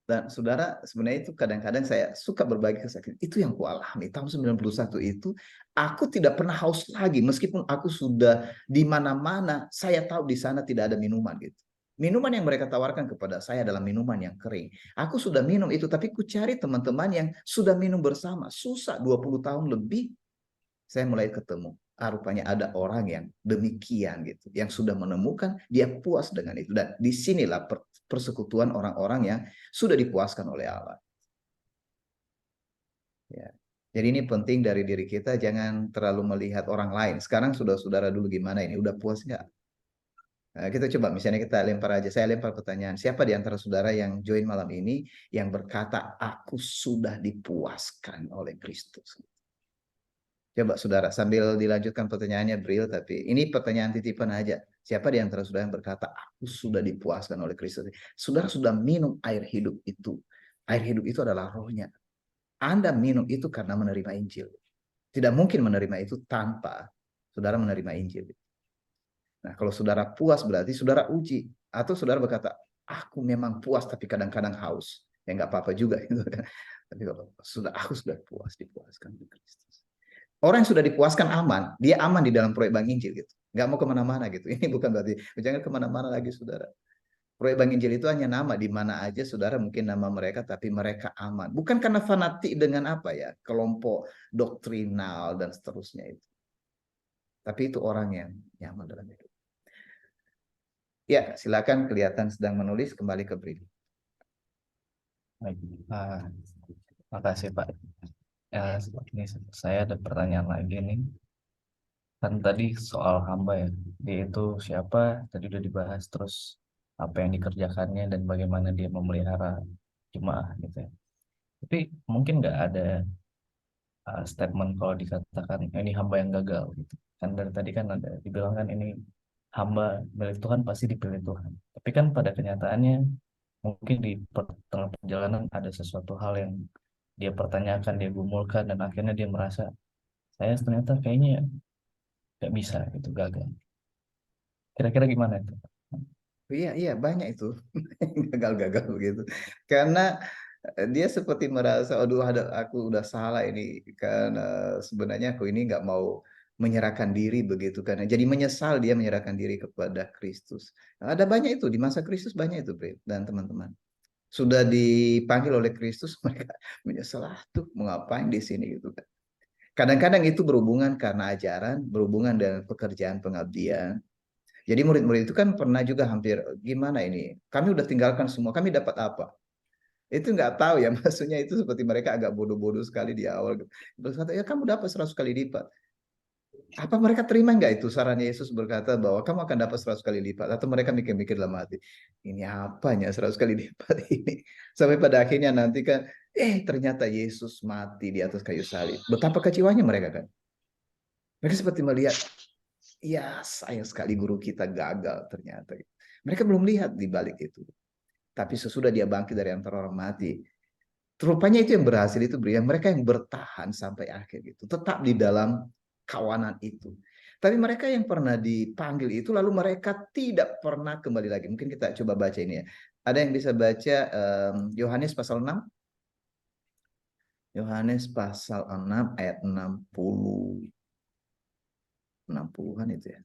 Dan saudara, sebenarnya itu kadang-kadang saya suka berbagi kesaksian. Itu yang kualami. Tahun 91 itu, aku tidak pernah haus lagi. Meskipun aku sudah di mana-mana, saya tahu di sana tidak ada minuman gitu. Minuman yang mereka tawarkan kepada saya adalah minuman yang kering. Aku sudah minum itu, tapi ku cari teman-teman yang sudah minum bersama. Susah, 20 tahun lebih. Saya mulai ketemu. Rupanya ada orang yang demikian gitu. Yang sudah menemukan, dia puas dengan itu. Dan disinilah persekutuan orang-orang yang sudah dipuaskan oleh Allah. Ya. Jadi ini penting dari diri kita, jangan terlalu melihat orang lain. Sekarang sudah saudara dulu gimana ini? Udah puas nggak? Nah, kita coba misalnya kita lempar aja. Saya lempar pertanyaan. Siapa di antara saudara yang join malam ini yang berkata, aku sudah dipuaskan oleh Kristus? Coba saudara, sambil dilanjutkan pertanyaannya Bril, tapi ini pertanyaan titipan aja. Siapa di antara saudara yang berkata, aku sudah dipuaskan oleh Kristus? Saudara sudah minum air hidup itu. Air hidup itu adalah rohnya. Anda minum itu karena menerima Injil. Tidak mungkin menerima itu tanpa saudara menerima Injil. Nah, kalau saudara puas berarti saudara uji. Atau saudara berkata, aku memang puas tapi kadang-kadang haus. Ya nggak apa-apa juga. Gitu kan. Tapi kalau aku sudah puas, dipuaskan oleh Kristus. Orang yang sudah dipuaskan aman, dia aman di dalam proyek Bank Injil gitu. Nggak mau kemana-mana gitu. Ini bukan berarti, jangan kemana-mana lagi saudara. Proyek Bank Injil itu hanya nama, di mana aja saudara mungkin nama mereka, tapi mereka aman. Bukan karena fanatik dengan apa ya, kelompok doktrinal dan seterusnya itu. Tapi itu orang yang nyaman dalam hidup. Ya, silakan kelihatan sedang menulis, kembali ke Brili.
Baik, makasih Pak. Ya, ini saya ada pertanyaan lagi nih. Kan tadi soal hamba ya, dia itu siapa? Tadi udah dibahas, terus apa yang dikerjakannya dan bagaimana dia memelihara jemaah gitu ya. Tapi mungkin nggak ada statement kalau dikatakan ini hamba yang gagal gitu. Kan dari tadi kan ada dibilang kan ini hamba milik Tuhan pasti dipilih Tuhan. Tapi kan pada kenyataannya mungkin di tengah perjalanan ada sesuatu hal yang dia pertanyakan, dia gumulkan, dan akhirnya dia merasa saya ternyata kayaknya nggak bisa gitu, gagal. Kira-kira gimana itu?
Iya banyak itu gagal-gagal begitu. Karena dia seperti merasa, aduh aku udah salah ini, karena sebenarnya aku ini nggak mau menyerahkan diri begitu kan. Jadi menyesal dia menyerahkan diri kepada Kristus. Ada banyak itu di masa Kristus, banyak itu Bre, dan teman-teman. Sudah dipanggil oleh Kristus, mereka menyesal, tuh mau ngapain di sini gitu kan. Kadang-kadang itu berhubungan karena ajaran, berhubungan dengan pekerjaan pengabdian. Jadi murid-murid itu kan pernah juga hampir, gimana ini, kami udah tinggalkan semua, kami dapat apa? Itu nggak tahu ya, maksudnya itu seperti mereka agak bodoh-bodoh sekali di awal. Berkata, ya kamu dapat 100 kali lipat. Apa mereka terima nggak itu saran Yesus berkata bahwa kamu akan dapat 100 kali lipat? Atau mereka mikir-mikir dalam hati, ini apanya 100 kali lipat ini? Sampai pada akhirnya nanti kan, ternyata Yesus mati di atas kayu salib. Betapa kecewanya mereka kan. Mereka seperti melihat, ya sayang sekali guru kita gagal ternyata. Mereka belum lihat di balik itu. Tapi sesudah dia bangkit dari antara orang mati, rupanya itu yang berhasil itu yang mereka yang bertahan sampai akhir gitu, tetap di dalam kawanan itu. Tapi mereka yang pernah dipanggil itu lalu mereka tidak pernah kembali lagi. Mungkin kita coba baca ini ya. Ada yang bisa baca Yohanes pasal 6? Yohanes pasal 6 ayat 60. 60-an itu ya.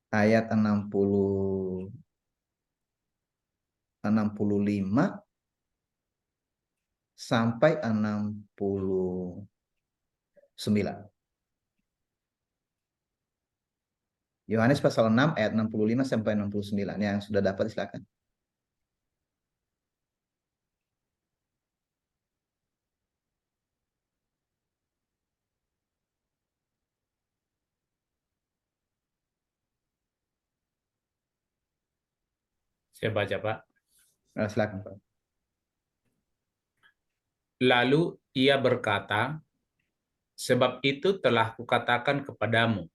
Ayat 65 sampai 69. Yohanes pasal 6 ayat 65 sampai 69. Yang sudah dapat silakan.
Saya baca, Pak.
Silakan, Pak.
Lalu ia berkata, sebab itu telah kukatakan kepadamu,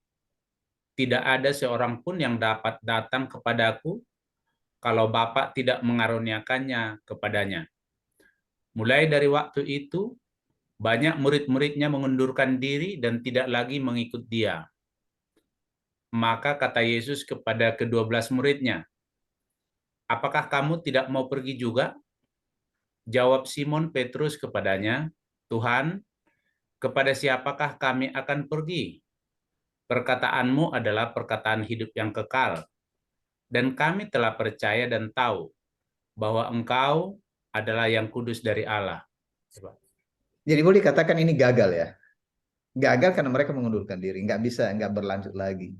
tidak ada seorang pun yang dapat datang kepadaku kalau Bapa tidak mengaruniakannya kepadanya. Mulai dari waktu itu, banyak murid-muridnya mengundurkan diri dan tidak lagi mengikut dia. Maka kata Yesus kepada ke-12 muridnya, apakah kamu tidak mau pergi juga? Jawab Simon Petrus kepadanya, Tuhan, kepada siapakah kami akan pergi? Perkataanmu adalah perkataan hidup yang kekal. Dan kami telah percaya dan tahu bahwa Engkau adalah yang kudus dari Allah.
Jadi boleh katakan ini gagal ya. Gagal karena mereka mengundurkan diri, nggak berlanjut lagi.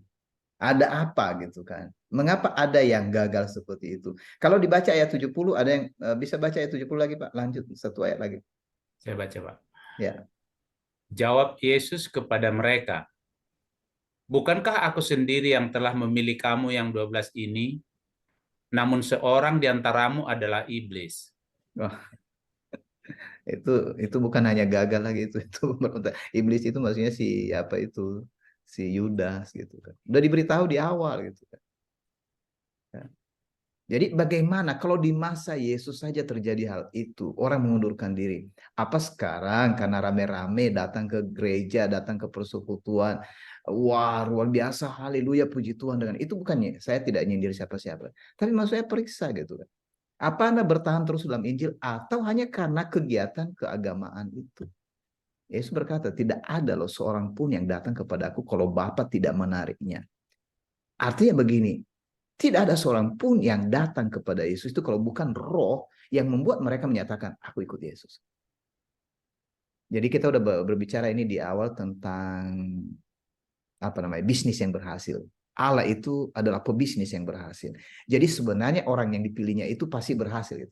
Ada apa gitu kan? Mengapa ada yang gagal seperti itu? Kalau dibaca ayat 70, ada yang bisa baca ayat 70 lagi, Pak? Lanjut satu ayat lagi.
Saya baca, Pak.
Ya.
Jawab Yesus kepada mereka, bukankah aku sendiri yang telah memilih kamu yang 12 ini? Namun seorang di antaramu adalah iblis.
Wah, itu bukan hanya gagal lagi itu iblis itu maksudnya si Yudas gitu kan. Udah diberitahu di awal gitu kan. Ya. Jadi bagaimana kalau di masa Yesus saja terjadi hal itu, orang mengundurkan diri. Apa sekarang karena rame-rame datang ke gereja, datang ke persekutuan, wah luar biasa, haleluya, puji Tuhan dengan itu, bukannya saya tidak nyindir siapa-siapa. Tapi maksud saya periksa gitu kan. Apa Anda bertahan terus dalam Injil atau hanya karena kegiatan keagamaan itu? Yesus berkata, tidak ada loh seorang pun yang datang kepada aku kalau Bapa tidak menariknya. Artinya begini, tidak ada seorang pun yang datang kepada Yesus itu kalau bukan roh yang membuat mereka menyatakan, aku ikut Yesus. Jadi kita udah berbicara ini di awal tentang bisnis yang berhasil. Allah itu adalah pebisnis yang berhasil. Jadi sebenarnya orang yang dipilihnya itu pasti berhasil.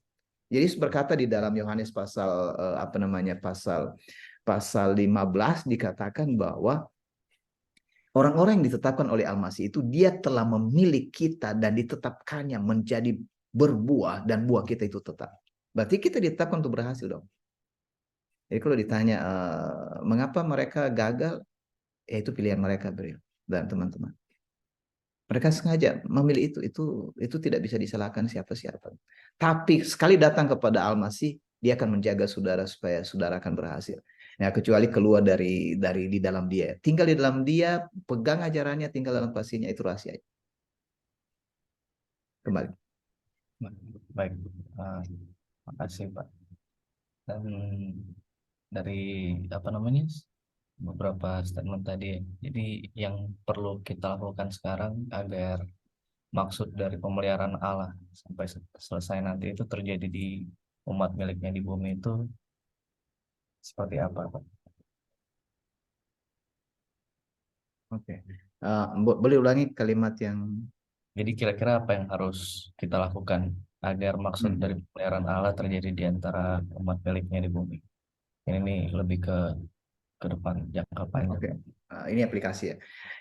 Jadi berkata di dalam Yohanes pasal pasal 15 dikatakan bahwa orang-orang yang ditetapkan oleh Al-Masih itu dia telah memilih kita dan ditetapkannya menjadi berbuah dan buah kita itu tetap. Berarti kita ditetapkan untuk berhasil dong. Jadi kalau ditanya mengapa mereka gagal, ya itu pilihan mereka, Bril dan teman-teman. Mereka sengaja memilih itu tidak bisa disalahkan siapa-siapa. Tapi sekali datang kepada Al-Masih, dia akan menjaga saudara supaya saudara akan berhasil. Ya, kecuali keluar dari di dalam dia. Tinggal di dalam dia, pegang ajarannya, tinggal dalam kasihnya, itu rahasia. Kembali.
Baik, makasih Pak. Dan dari beberapa statement tadi, jadi yang perlu kita lakukan sekarang agar maksud dari pemeliharaan Allah sampai selesai nanti itu terjadi di umat miliknya di bumi itu seperti apa, Pak?
Oke. Boleh ulangi kalimat yang...
Jadi kira-kira apa yang harus kita lakukan agar maksud dari pemeliharaan Allah terjadi di antara umat miliknya di bumi. Ini lebih ke depan jangka panjang.
Oke. Ini aplikasi ya.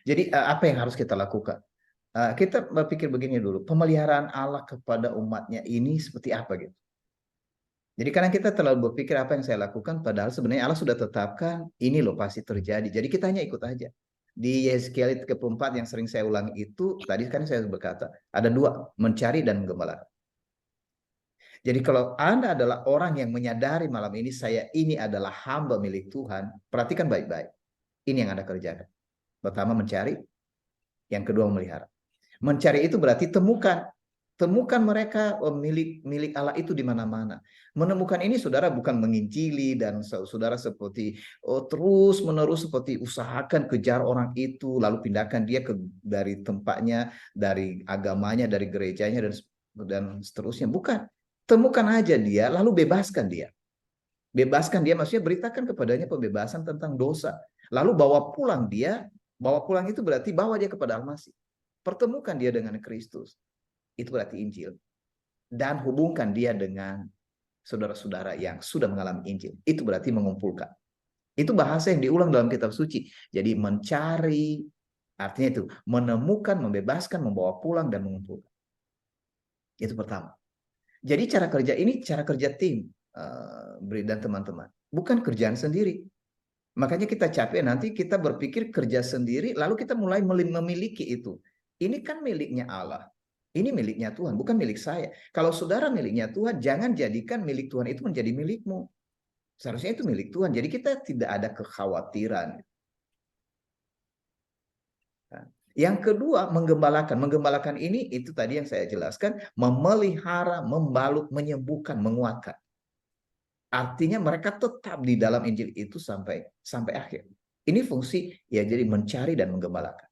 Jadi apa yang harus kita lakukan? Kita berpikir begini dulu, pemeliharaan Allah kepada umatnya ini seperti apa gitu. Jadi karena kita terlalu berpikir apa yang saya lakukan, padahal sebenarnya Allah sudah tetapkan ini loh pasti terjadi. Jadi kita hanya ikut aja. Di Yeskiel ke-4 yang sering saya ulangi itu, tadi kan saya berkata, ada dua, mencari dan menggembalakan. Jadi kalau Anda adalah orang yang menyadari malam ini, saya ini adalah hamba milik Tuhan, perhatikan baik-baik. Ini yang Anda kerjakan. Pertama mencari, yang kedua memelihara. Mencari itu berarti temukan mereka milik Allah itu di mana-mana. Menemukan ini saudara bukan menginjili dan saudara seperti terus menerus seperti usahakan kejar orang itu lalu pindahkan dia dari tempatnya, dari agamanya, dari gerejanya dan seterusnya. Bukan. Temukan aja dia lalu bebaskan dia. Bebaskan dia maksudnya beritakan kepadanya pembebasan tentang dosa. Lalu bawa pulang dia. Bawa pulang itu berarti bawa dia kepada Al-Masih. Pertemukan dia dengan Kristus. Itu berarti Injil. Dan hubungkan dia dengan saudara-saudara yang sudah mengalami Injil. Itu berarti mengumpulkan. Itu bahasa yang diulang dalam kitab suci. Jadi mencari, artinya itu menemukan, membebaskan, membawa pulang, dan mengumpulkan. Itu pertama. Jadi cara kerja ini cara kerja tim, Bri dan teman-teman. Bukan kerjaan sendiri. Makanya kita capek nanti kita berpikir kerja sendiri, lalu kita mulai memiliki itu. Ini kan miliknya Allah. Ini miliknya Tuhan, bukan milik saya. Kalau saudara miliknya Tuhan, jangan jadikan milik Tuhan itu menjadi milikmu. Seharusnya itu milik Tuhan. Jadi kita tidak ada kekhawatiran. Nah, yang kedua, menggembalakan. Menggembalakan ini, itu tadi yang saya jelaskan, memelihara, membalut, menyembuhkan, menguatkan. Artinya mereka tetap di dalam Injil itu sampai akhir. Ini fungsi ya jadi mencari dan menggembalakan.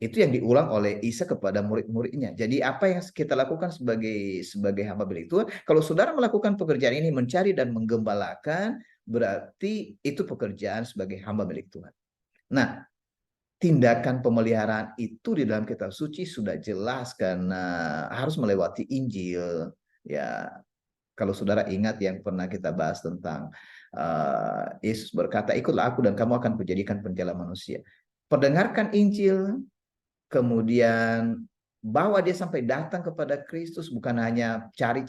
Itu yang diulang oleh Isa kepada murid-muridnya. Jadi apa yang kita lakukan sebagai hamba milik Tuhan, kalau saudara melakukan pekerjaan ini mencari dan menggembalakan, berarti itu pekerjaan sebagai hamba milik Tuhan. Nah, tindakan pemeliharaan itu di dalam kitab suci sudah jelas karena harus melewati Injil. Ya, kalau saudara ingat yang pernah kita bahas tentang Yesus berkata, ikutlah aku dan kamu akan kujadikan penjala manusia. Perdengarkan Injil, kemudian bawa dia sampai datang kepada Kristus, bukan hanya cari.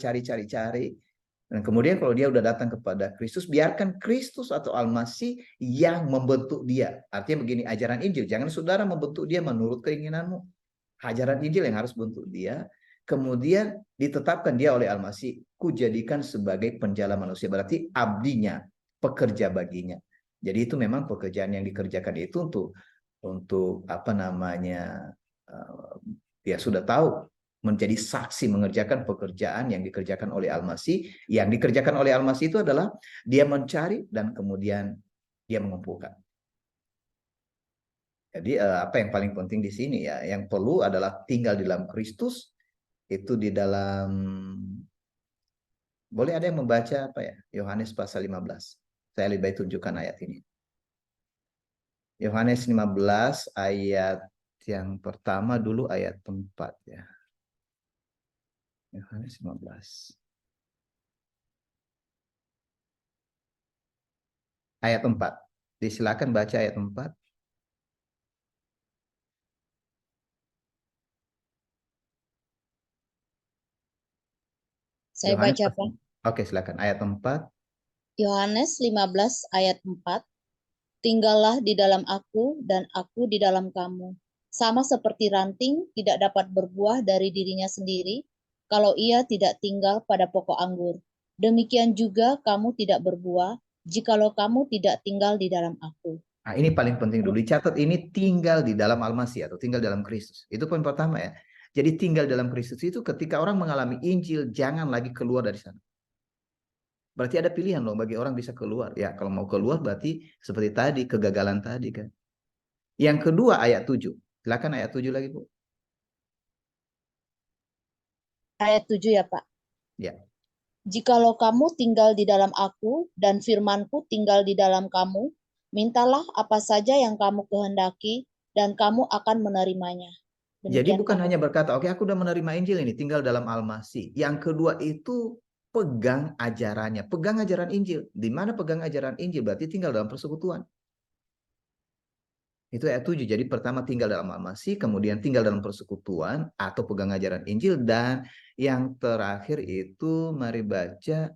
Dan kemudian kalau dia udah datang kepada Kristus, biarkan Kristus atau Al-Masih yang membentuk dia. Artinya begini, ajaran Injil, jangan saudara membentuk dia menurut keinginanmu. Ajaran Injil yang harus bentuk dia. Kemudian ditetapkan dia oleh Al-Masih, kujadikan sebagai penjala manusia. Berarti abdinya, pekerja baginya. Jadi itu memang pekerjaan yang dikerjakan itu untuk apa namanya, ya sudah tahu, menjadi saksi mengerjakan pekerjaan yang dikerjakan oleh Al-Masih. Yang dikerjakan oleh Al-Masih itu adalah dia mencari dan kemudian dia mengumpulkan. Jadi apa yang paling penting di sini ya, yang perlu adalah tinggal di dalam Kristus, itu di dalam, boleh ada yang membaca apa ya, Yohanes pasal 15. Saya lebih baik tunjukkan ayat ini. Yohanes 15 ayat yang pertama dulu, ayat 4 ya. Yohanes 15. Ayat 4. Disilakan baca ayat 4.
Saya baca, Pak.
Oke, silakan. Ayat 4.
Yohanes 15 ayat 4. Tinggallah di dalam aku dan aku di dalam kamu. Sama seperti ranting tidak dapat berbuah dari dirinya sendiri kalau ia tidak tinggal pada pokok anggur. Demikian juga kamu tidak berbuah jikalau kamu tidak tinggal di dalam aku.
Nah, ini paling penting dulu. Dicatat ini tinggal di dalam Al-Masih atau tinggal dalam Kristus. Itu poin pertama ya. Jadi tinggal dalam Kristus itu ketika orang mengalami Injil, jangan lagi keluar dari sana. Berarti ada pilihan loh bagi orang bisa keluar. Ya, kalau mau keluar berarti seperti tadi, kegagalan tadi kan. Yang kedua ayat 7. Silakan ayat 7 lagi, Bu.
Ayat 7 ya, Pak.
Ya.
Jikalau kamu tinggal di dalam aku dan firmanku tinggal di dalam kamu, mintalah apa saja yang kamu kehendaki dan kamu akan menerimanya.
Jadi
Demikian
bukan
kata
hanya berkata, oke aku udah menerima Injil ini, tinggal dalam Al-Masih. Yang kedua itu pegang ajarannya, pegang ajaran Injil. Di mana pegang ajaran Injil? Berarti tinggal dalam persekutuan. Itu ayat 7. Jadi pertama tinggal dalam Al-Masih, kemudian tinggal dalam persekutuan atau pegang ajaran Injil, dan yang terakhir itu mari baca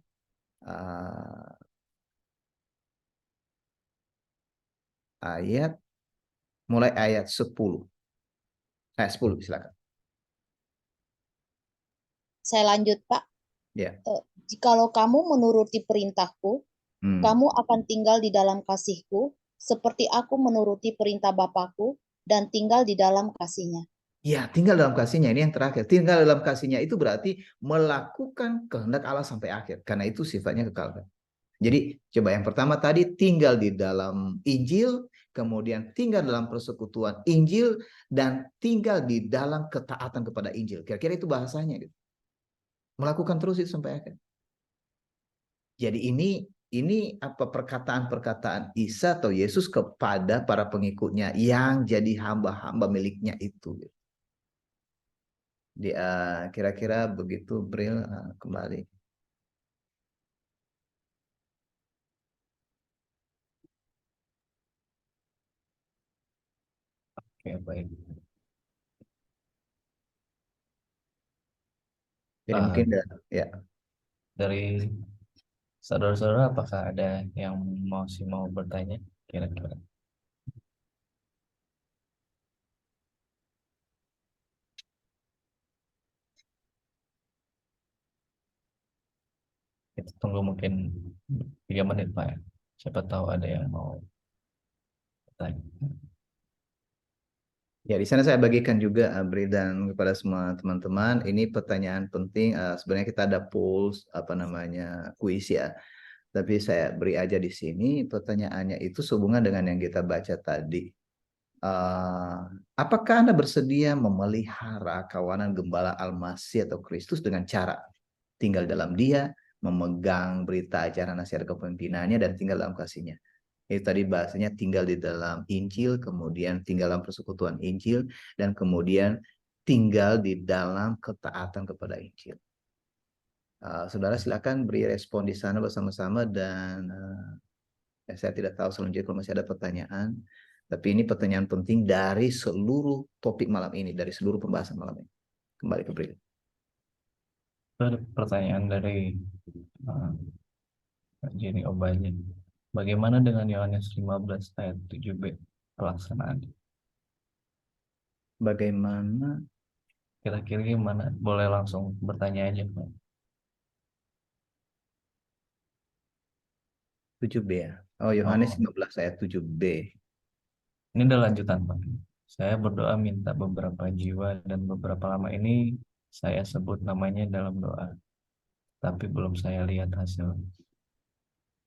mulai ayat 10. Ayat 10 silakan.
saya lanjut, Pak.
Ya.
Jikalau kamu menuruti perintahku, kamu akan tinggal di dalam kasihku, seperti aku menuruti perintah Bapakku dan tinggal di dalam kasihnya.
Ya, tinggal dalam kasihnya. Ini yang terakhir. Tinggal dalam kasihnya itu berarti melakukan kehendak Allah sampai akhir. Karena itu sifatnya kekal. Jadi coba yang pertama tadi tinggal di dalam Injil, kemudian tinggal dalam persekutuan Injil, dan tinggal di dalam ketaatan kepada Injil. Kira-kira itu bahasanya gitu. Melakukan terus itu sampai akhir. Jadi ini apa perkataan-perkataan Isa atau Yesus kepada para pengikutnya yang jadi hamba-hamba miliknya itu. Kira-kira begitu, Bril, kembali.
Oke, baik.
Jadi mungkin ya.
Dari saudara-saudara, apakah ada yang mau bertanya kira-kira? Kita tunggu mungkin 3 menit, Pak, ya. Siapa tahu ada yang mau bertanya.
Ya, di sana saya bagikan juga, Bri, dan kepada semua teman-teman, ini pertanyaan penting. Sebenarnya kita ada polls, kuis ya. Tapi saya beri aja di sini. Pertanyaannya itu sehubungan dengan yang kita baca tadi. Apakah Anda bersedia memelihara kawanan gembala Al-Masih atau Kristus dengan cara tinggal dalam Dia, memegang berita ajaran nasihat kepemimpinannya, dan tinggal dalam kasihnya? Itu tadi bahasanya tinggal di dalam Injil, kemudian tinggal dalam persekutuan Injil, dan kemudian tinggal di dalam ketaatan kepada Injil. Saudara silakan beri respon di sana bersama-sama, dan saya tidak tahu selanjutnya kalau masih ada pertanyaan. Tapi ini pertanyaan penting dari seluruh topik malam ini, dari seluruh pembahasan malam ini. Kembali ke Bril.
Ada pertanyaan dari Jenny Obayin. Bagaimana dengan Yohanes 15 ayat 7b pelaksanaan?
Bagaimana?
Kira-kira gimana? Boleh langsung bertanya aja, Pak.
7b ya? Oh, Yohanes 15 ayat 7b.
Ini udah lanjutan, Pak. Saya berdoa minta beberapa jiwa, dan beberapa lama ini saya sebut namanya dalam doa, tapi belum saya lihat hasil.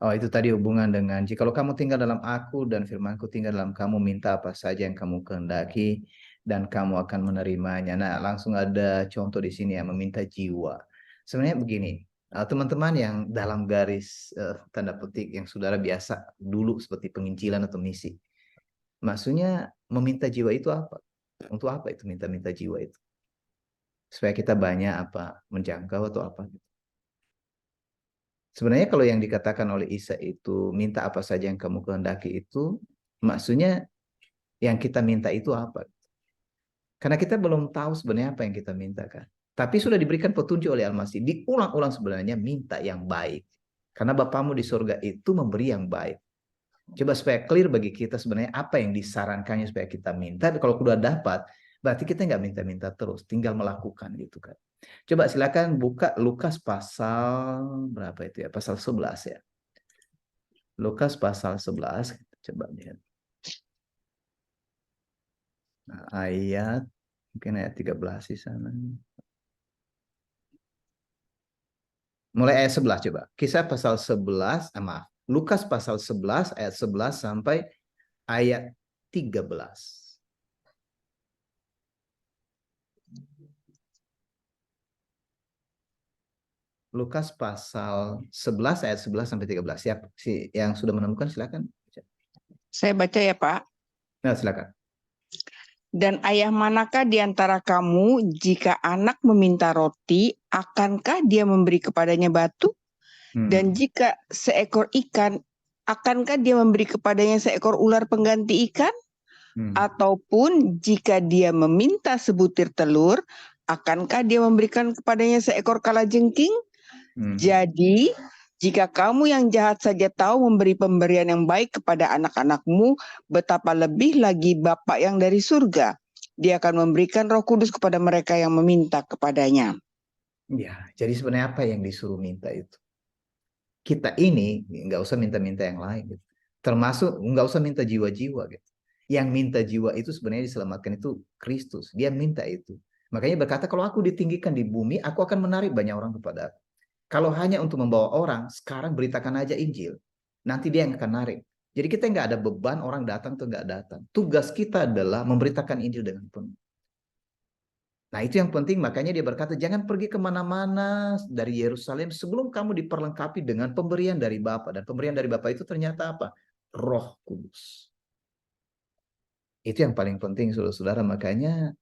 Oh, itu tadi hubungan dengan jikalau kamu tinggal dalam aku dan firmanku tinggal dalam kamu, minta apa saja yang kamu kehendaki dan kamu akan menerimanya. Nah, langsung ada contoh di sini ya, meminta jiwa. Sebenarnya begini, teman-teman yang dalam garis tanda petik yang saudara biasa dulu seperti penginjilan atau misi. Maksudnya meminta jiwa itu apa? Untuk apa itu minta-minta jiwa itu? Supaya kita banyak apa? Menjangkau atau apa? Sebenarnya kalau yang dikatakan oleh Isa itu minta apa saja yang kamu kehendaki itu, maksudnya yang kita minta itu apa? Karena kita belum tahu sebenarnya apa yang kita minta kan. Tapi sudah diberikan petunjuk oleh Al-Masih. Diulang-ulang sebenarnya minta yang baik. Karena Bapamu di surga itu memberi yang baik. Coba supaya clear bagi kita sebenarnya apa yang disarankannya supaya kita minta. Kalau sudah dapat, berarti kita nggak minta-minta terus, tinggal melakukan gitu kan. Coba silakan buka Lukas pasal berapa itu ya? Pasal 11 ya. Lukas pasal 11, coba lihat. Nah, mungkin ayat 13 di sana. Mulai ayat 11 coba. Kisah pasal 11, maaf. Lukas pasal 11 ayat 11 sampai ayat 13. Lukas pasal 11 ayat 11 sampai 13. Siap, yang sudah menemukan silakan.
Saya baca ya, Pak.
Nah, silakan.
Dan ayah manakah di antara kamu jika anak meminta roti, akankah dia memberi kepadanya batu? Dan jika seekor ikan, akankah dia memberi kepadanya seekor ular pengganti ikan? Ataupun jika dia meminta sebutir telur, akankah dia memberikan kepadanya seekor kalajengking? Jadi, jika kamu yang jahat saja tahu memberi pemberian yang baik kepada anak-anakmu, betapa lebih lagi Bapa yang dari surga. Dia akan memberikan Roh Kudus kepada mereka yang meminta kepadanya.
Ya, jadi sebenarnya apa yang disuruh minta itu? Kita ini nggak usah minta-minta yang lain, gitu. Termasuk nggak usah minta jiwa-jiwa, gitu. Yang minta jiwa itu sebenarnya diselamatkan itu Kristus. Dia minta itu. Makanya berkata, kalau aku ditinggikan di bumi, aku akan menarik banyak orang kepada aku. Kalau hanya untuk membawa orang, sekarang beritakan aja Injil. Nanti dia yang akan narik. Jadi kita nggak ada beban orang datang atau nggak datang. Tugas kita adalah memberitakan Injil dengan penuh. Nah itu yang penting, makanya dia berkata, jangan pergi kemana-mana dari Yerusalem sebelum kamu diperlengkapi dengan pemberian dari Bapa. Dan pemberian dari Bapa itu ternyata apa? Roh Kudus. Itu yang paling penting, saudara-saudara. Makanya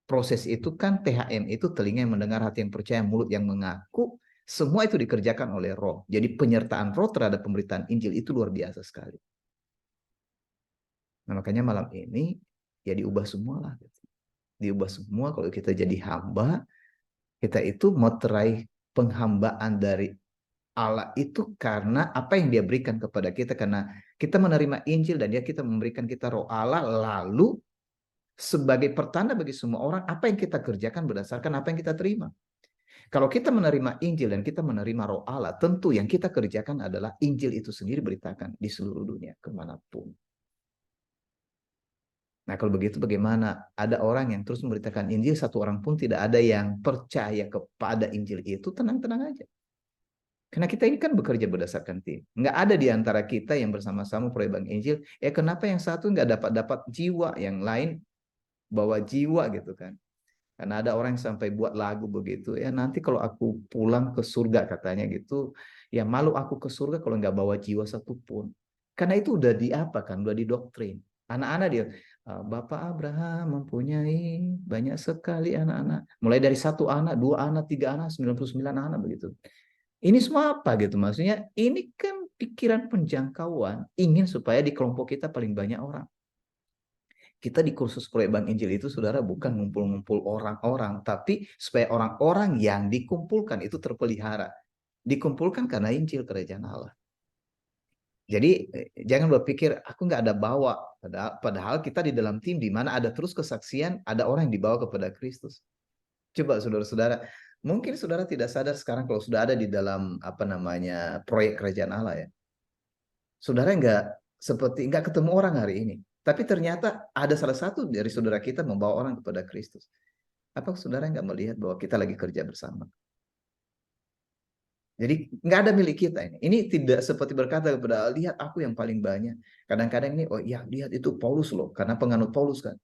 proses itu kan THM itu telinga yang mendengar, hati yang percaya, mulut yang mengaku. Semua itu dikerjakan oleh Roh. Jadi penyertaan Roh terhadap pemberitaan Injil itu luar biasa sekali. Nah, makanya malam ini ya diubah semualah. Diubah semua. Kalau kita jadi hamba, kita itu mau teraih penghambaan dari Allah itu karena apa yang dia berikan kepada kita. Karena kita menerima Injil dan kita memberikan kita Roh Allah, lalu sebagai pertanda bagi semua orang apa yang kita kerjakan berdasarkan apa yang kita terima. Kalau kita menerima Injil dan kita menerima Roh Allah, tentu yang kita kerjakan adalah Injil itu sendiri beritakan di seluruh dunia, kemanapun. Nah kalau begitu bagaimana? Ada orang yang terus memberitakan Injil, satu orang pun tidak ada yang percaya kepada Injil itu, tenang-tenang aja. Karena kita ini kan bekerja berdasarkan tim. Nggak ada di antara kita yang bersama-sama proyek Injil. Kenapa yang satu nggak dapat jiwa, yang lain bawa jiwa gitu kan? Karena ada orang yang sampai buat lagu begitu, ya nanti kalau aku pulang ke surga katanya gitu, ya malu aku ke surga kalau nggak bawa jiwa satupun. Karena itu udah diapakan, udah didoktrin. Anak-anak dia, Bapak Abraham mempunyai banyak sekali anak-anak. Mulai dari 1 anak, 2 anak, 3 anak, 99 anak begitu. Ini semua apa gitu? Maksudnya ini kan pikiran penjangkauan, ingin supaya di kelompok kita paling banyak orang. Kita di kursus proyek Bank Injil itu, saudara, bukan ngumpul-ngumpul orang-orang, tapi supaya orang-orang yang dikumpulkan itu terpelihara. Dikumpulkan karena Injil kerajaan Allah. Jadi jangan berpikir aku nggak ada bawa. Padahal kita di dalam tim di mana ada terus kesaksian, ada orang yang dibawa kepada Kristus. Coba saudara-saudara, mungkin saudara tidak sadar sekarang kalau sudah ada di dalam proyek kerajaan Allah ya. Saudara nggak ketemu orang hari ini. Tapi ternyata ada salah satu dari saudara kita membawa orang kepada Kristus. Apa saudara nggak melihat bahwa kita lagi kerja bersama? Jadi nggak ada milik kita ini. Ini tidak seperti berkata kepada, lihat aku yang paling banyak. Kadang-kadang ini, oh iya lihat itu Paulus loh. Karena penganut Paulus kan.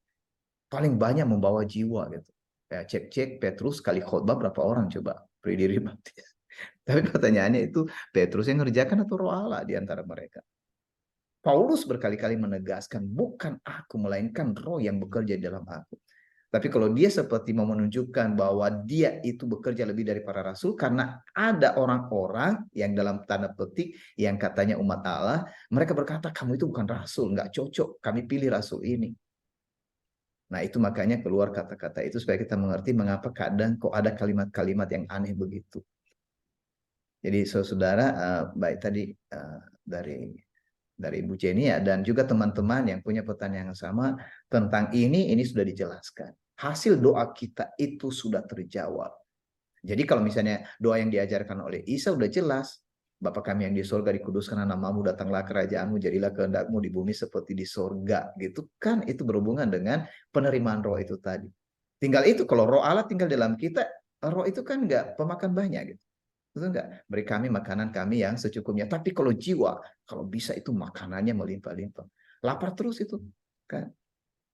Paling banyak membawa jiwa gitu. Ya, cek-cek Petrus kali khotbah berapa orang coba beri diri baptis. Tapi pertanyaannya itu Petrus yang ngerjakan atau Roh Allah di antara mereka? Paulus berkali-kali menegaskan, bukan aku, melainkan Roh yang bekerja di dalam aku. Tapi kalau dia seperti mau menunjukkan bahwa dia itu bekerja lebih dari para rasul, karena ada orang-orang yang dalam tanda petik, yang katanya umat Allah, mereka berkata, kamu itu bukan rasul, nggak cocok, kami pilih rasul ini. Nah itu makanya keluar kata-kata itu, supaya kita mengerti mengapa kadang kok ada kalimat-kalimat yang aneh begitu. Jadi saudara, baik tadi dari Ibu Jenny ya, dan juga teman-teman yang punya pertanyaan yang sama tentang ini sudah dijelaskan. Hasil doa kita itu sudah terjawab. Jadi kalau misalnya doa yang diajarkan oleh Isa udah jelas, Bapa kami yang di surga, dikuduskan namamu, datanglah kerajaanmu, jadilah kehendakmu di bumi seperti di surga. Gitu kan, itu berhubungan dengan penerimaan roh itu tadi. Tinggal itu, kalau roh Allah tinggal dalam kita, roh itu kan nggak pemakan banyak gitu. Betul enggak? Beri kami makanan kami yang secukupnya. Tapi kalau jiwa, kalau bisa itu makanannya melimpah-limpah. Lapar terus itu, kan?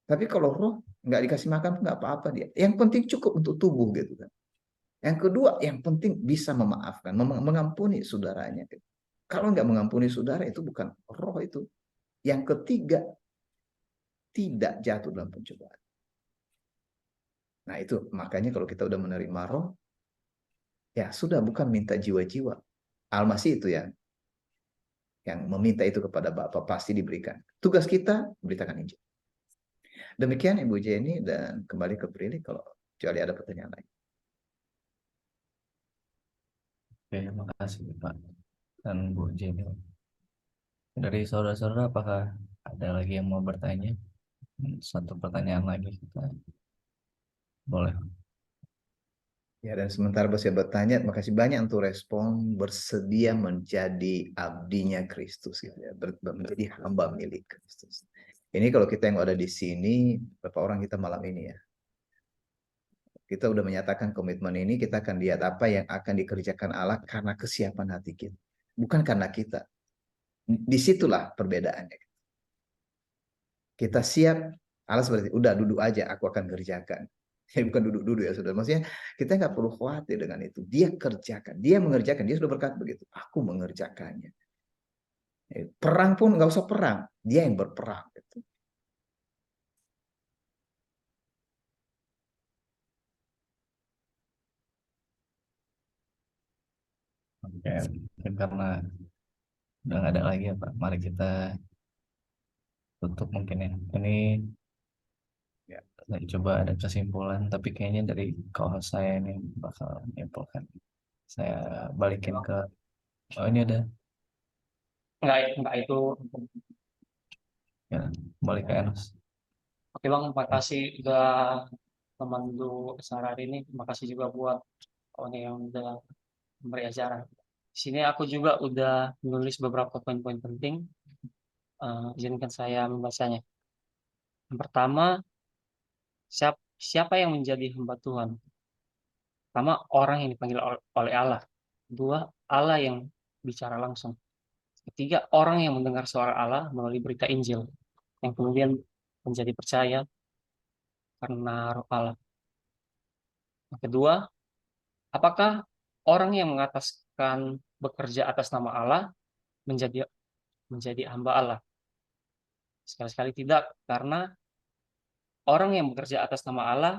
Tapi kalau roh nggak dikasih makan nggak apa-apa dia. Yang penting cukup untuk tubuh gitu kan. Yang kedua, yang penting bisa memaafkan, mengampuni saudaranya. Gitu. Kalau nggak mengampuni saudara itu bukan roh itu. Yang ketiga, tidak jatuh dalam pencobaan. Nah itu makanya kalau kita udah menerima roh, ya sudah, bukan minta jiwa-jiwa. Almasih itu yang meminta itu kepada Bapa, pasti diberikan. Tugas kita beritakan Injil. Demikian Ibu Jenny, dan kembali ke Prilly kalau kecuali ada pertanyaan lain.
Oke, terima kasih Pak dan Bu Jenny. Dari saudara-saudara, apakah ada lagi yang mau bertanya? Satu pertanyaan lagi kita boleh.
Ya, dan sementara saya bertanya, makasih banyak untuk respon bersedia menjadi abdinya Kristus, gitu ya, menjadi hamba milik Kristus. Ini kalau kita yang ada di sini, berapa orang kita malam ini ya, kita udah menyatakan komitmen ini, kita akan lihat apa yang akan dikerjakan Allah karena kesiapan hati kita, bukan karena kita. Disitulah perbedaannya. Kita siap, Allah seperti udah duduk aja, aku akan kerjakan. Ya, bukan duduk-duduk ya saudara. Maksudnya kita nggak perlu khawatir dengan itu. Dia kerjakan, dia mengerjakan. Dia sudah berkata begitu. Aku mengerjakannya. Perang pun nggak usah perang, dia yang berperang. Gitu.
Oke, mungkin karena udah nggak ada lagi ya Pak. Mari kita tutup mungkin ya. Ini
Ya.
saya coba ada kesimpulan, tapi kayaknya dari kalau saya ini bakal menyimpulkan. Saya balikin ke, oh ini ada,
Enggak itu.
ya, balik ke Enos.
Oke Bang, makasih udah memandu acara hari ini. Terima kasih juga buat orang yang udah memberi acara. Di sini aku juga udah menulis beberapa poin-poin penting. Izinkan saya membacanya. Yang pertama, siapa yang menjadi hamba Tuhan? Pertama, orang yang dipanggil oleh Allah. Kedua, Allah yang bicara langsung. Ketiga, orang yang mendengar suara Allah melalui berita Injil, yang kemudian menjadi percaya karena roh Allah. Yang kedua, apakah orang yang mengataskan bekerja atas nama Allah menjadi hamba Allah? Sekali-sekali tidak, karena orang yang bekerja atas nama Allah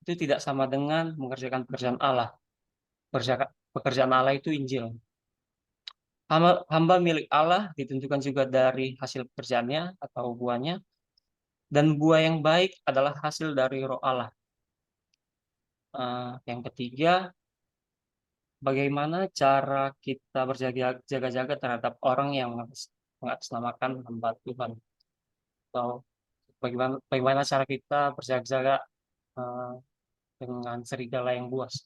itu tidak sama dengan mengerjakan pekerjaan Allah. Pekerjaan Allah itu Injil. Hamba milik Allah ditentukan juga dari hasil pekerjaannya atau buahnya, dan buah yang baik adalah hasil dari roh Allah. Yang ketiga, bagaimana cara kita berjaga-jaga terhadap orang yang mengatasnamakan hamba Tuhan, atau bagaimana cara kita berjaga-jaga dengan serigala yang buas,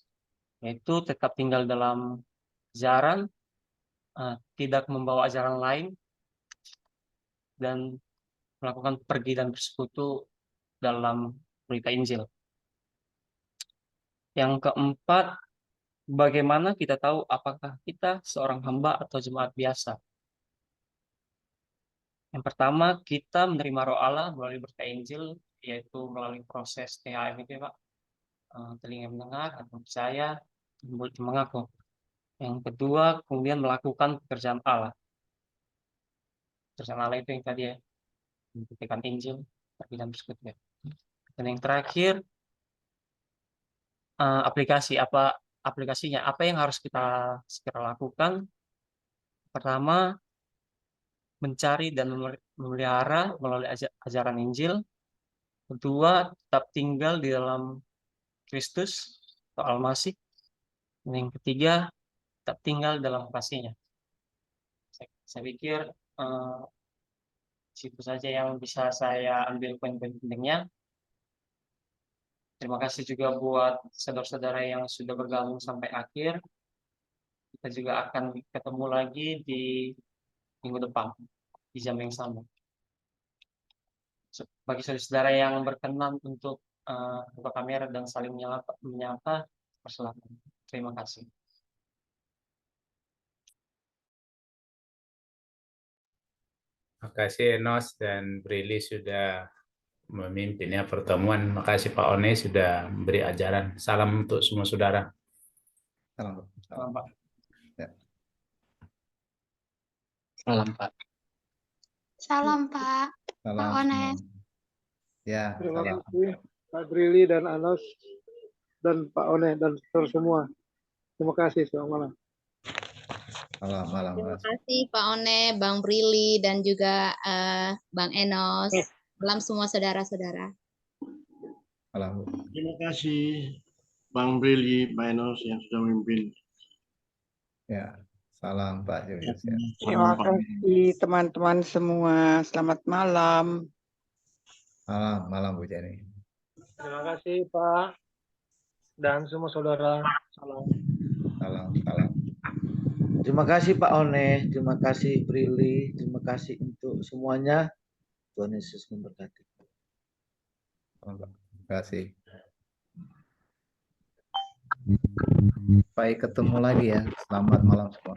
yaitu tetap tinggal dalam ajaran, tidak membawa ajaran lain, dan melakukan pergi dan bersekutu dalam berita Injil. Yang keempat, bagaimana kita tahu apakah kita seorang hamba atau jemaat biasa? Yang pertama, kita menerima roh Allah melalui berita Injil, yaitu melalui proses THM itu ya Pak. Telinga mendengar atau percaya, mulut mengaku. Yang kedua, kemudian melakukan pekerjaan Allah. Pekerjaan Allah itu yang tadi ya, membuktikan Injil, pergi dan bersekutu ya. Dan yang terakhir, aplikasinya, apa yang harus kita segera lakukan? Pertama, mencari dan memelihara melalui ajaran Injil. Kedua, tetap tinggal di dalam Kristus atau Almasih. Dan yang ketiga, tetap tinggal dalam kasih-Nya. Saya pikir situ saja yang bisa saya ambil poin-poin pentingnya. Terima kasih juga buat saudara-saudara yang sudah bergabung sampai akhir. Kita juga akan ketemu lagi di minggu depan di jam yang sama. Bagi saudara-saudara yang berkenan untuk buka kamera dan saling menyapa, persilakan. Terima kasih.
Terima kasih Enos dan Brili sudah memimpinnya pertemuan. Terima kasih Pak One sudah memberi ajaran. Salam untuk semua saudara.
Salam,
Salam Pak.
Ya.
Salam Pak.
Salam Pak.
Salam.
Pak Ones.
Ya,
Terima
salam.
kasih.
Pak Brili dan Anos dan Pak One dan semua. Terima kasih, selamat malam.
Malam.
Terima kasih Pak One, Bang Brili, dan juga Bang Enos. Salam semua saudara-saudara.
Malam.
Terima kasih Bang Brili, Bang Enos yang sudah memimpin.
Ya, salam Pak Julius. Ya.
Terima kasih teman-teman semua. Selamat malam.
Malam Bu Jenny.
Terima kasih Pak dan semua saudara. Salam.
Terima kasih Pak One, terima kasih Brili, terima kasih untuk semuanya. Tuhan Yesus memberkati.
Terima kasih. Sampai ketemu lagi ya. Selamat malam semua.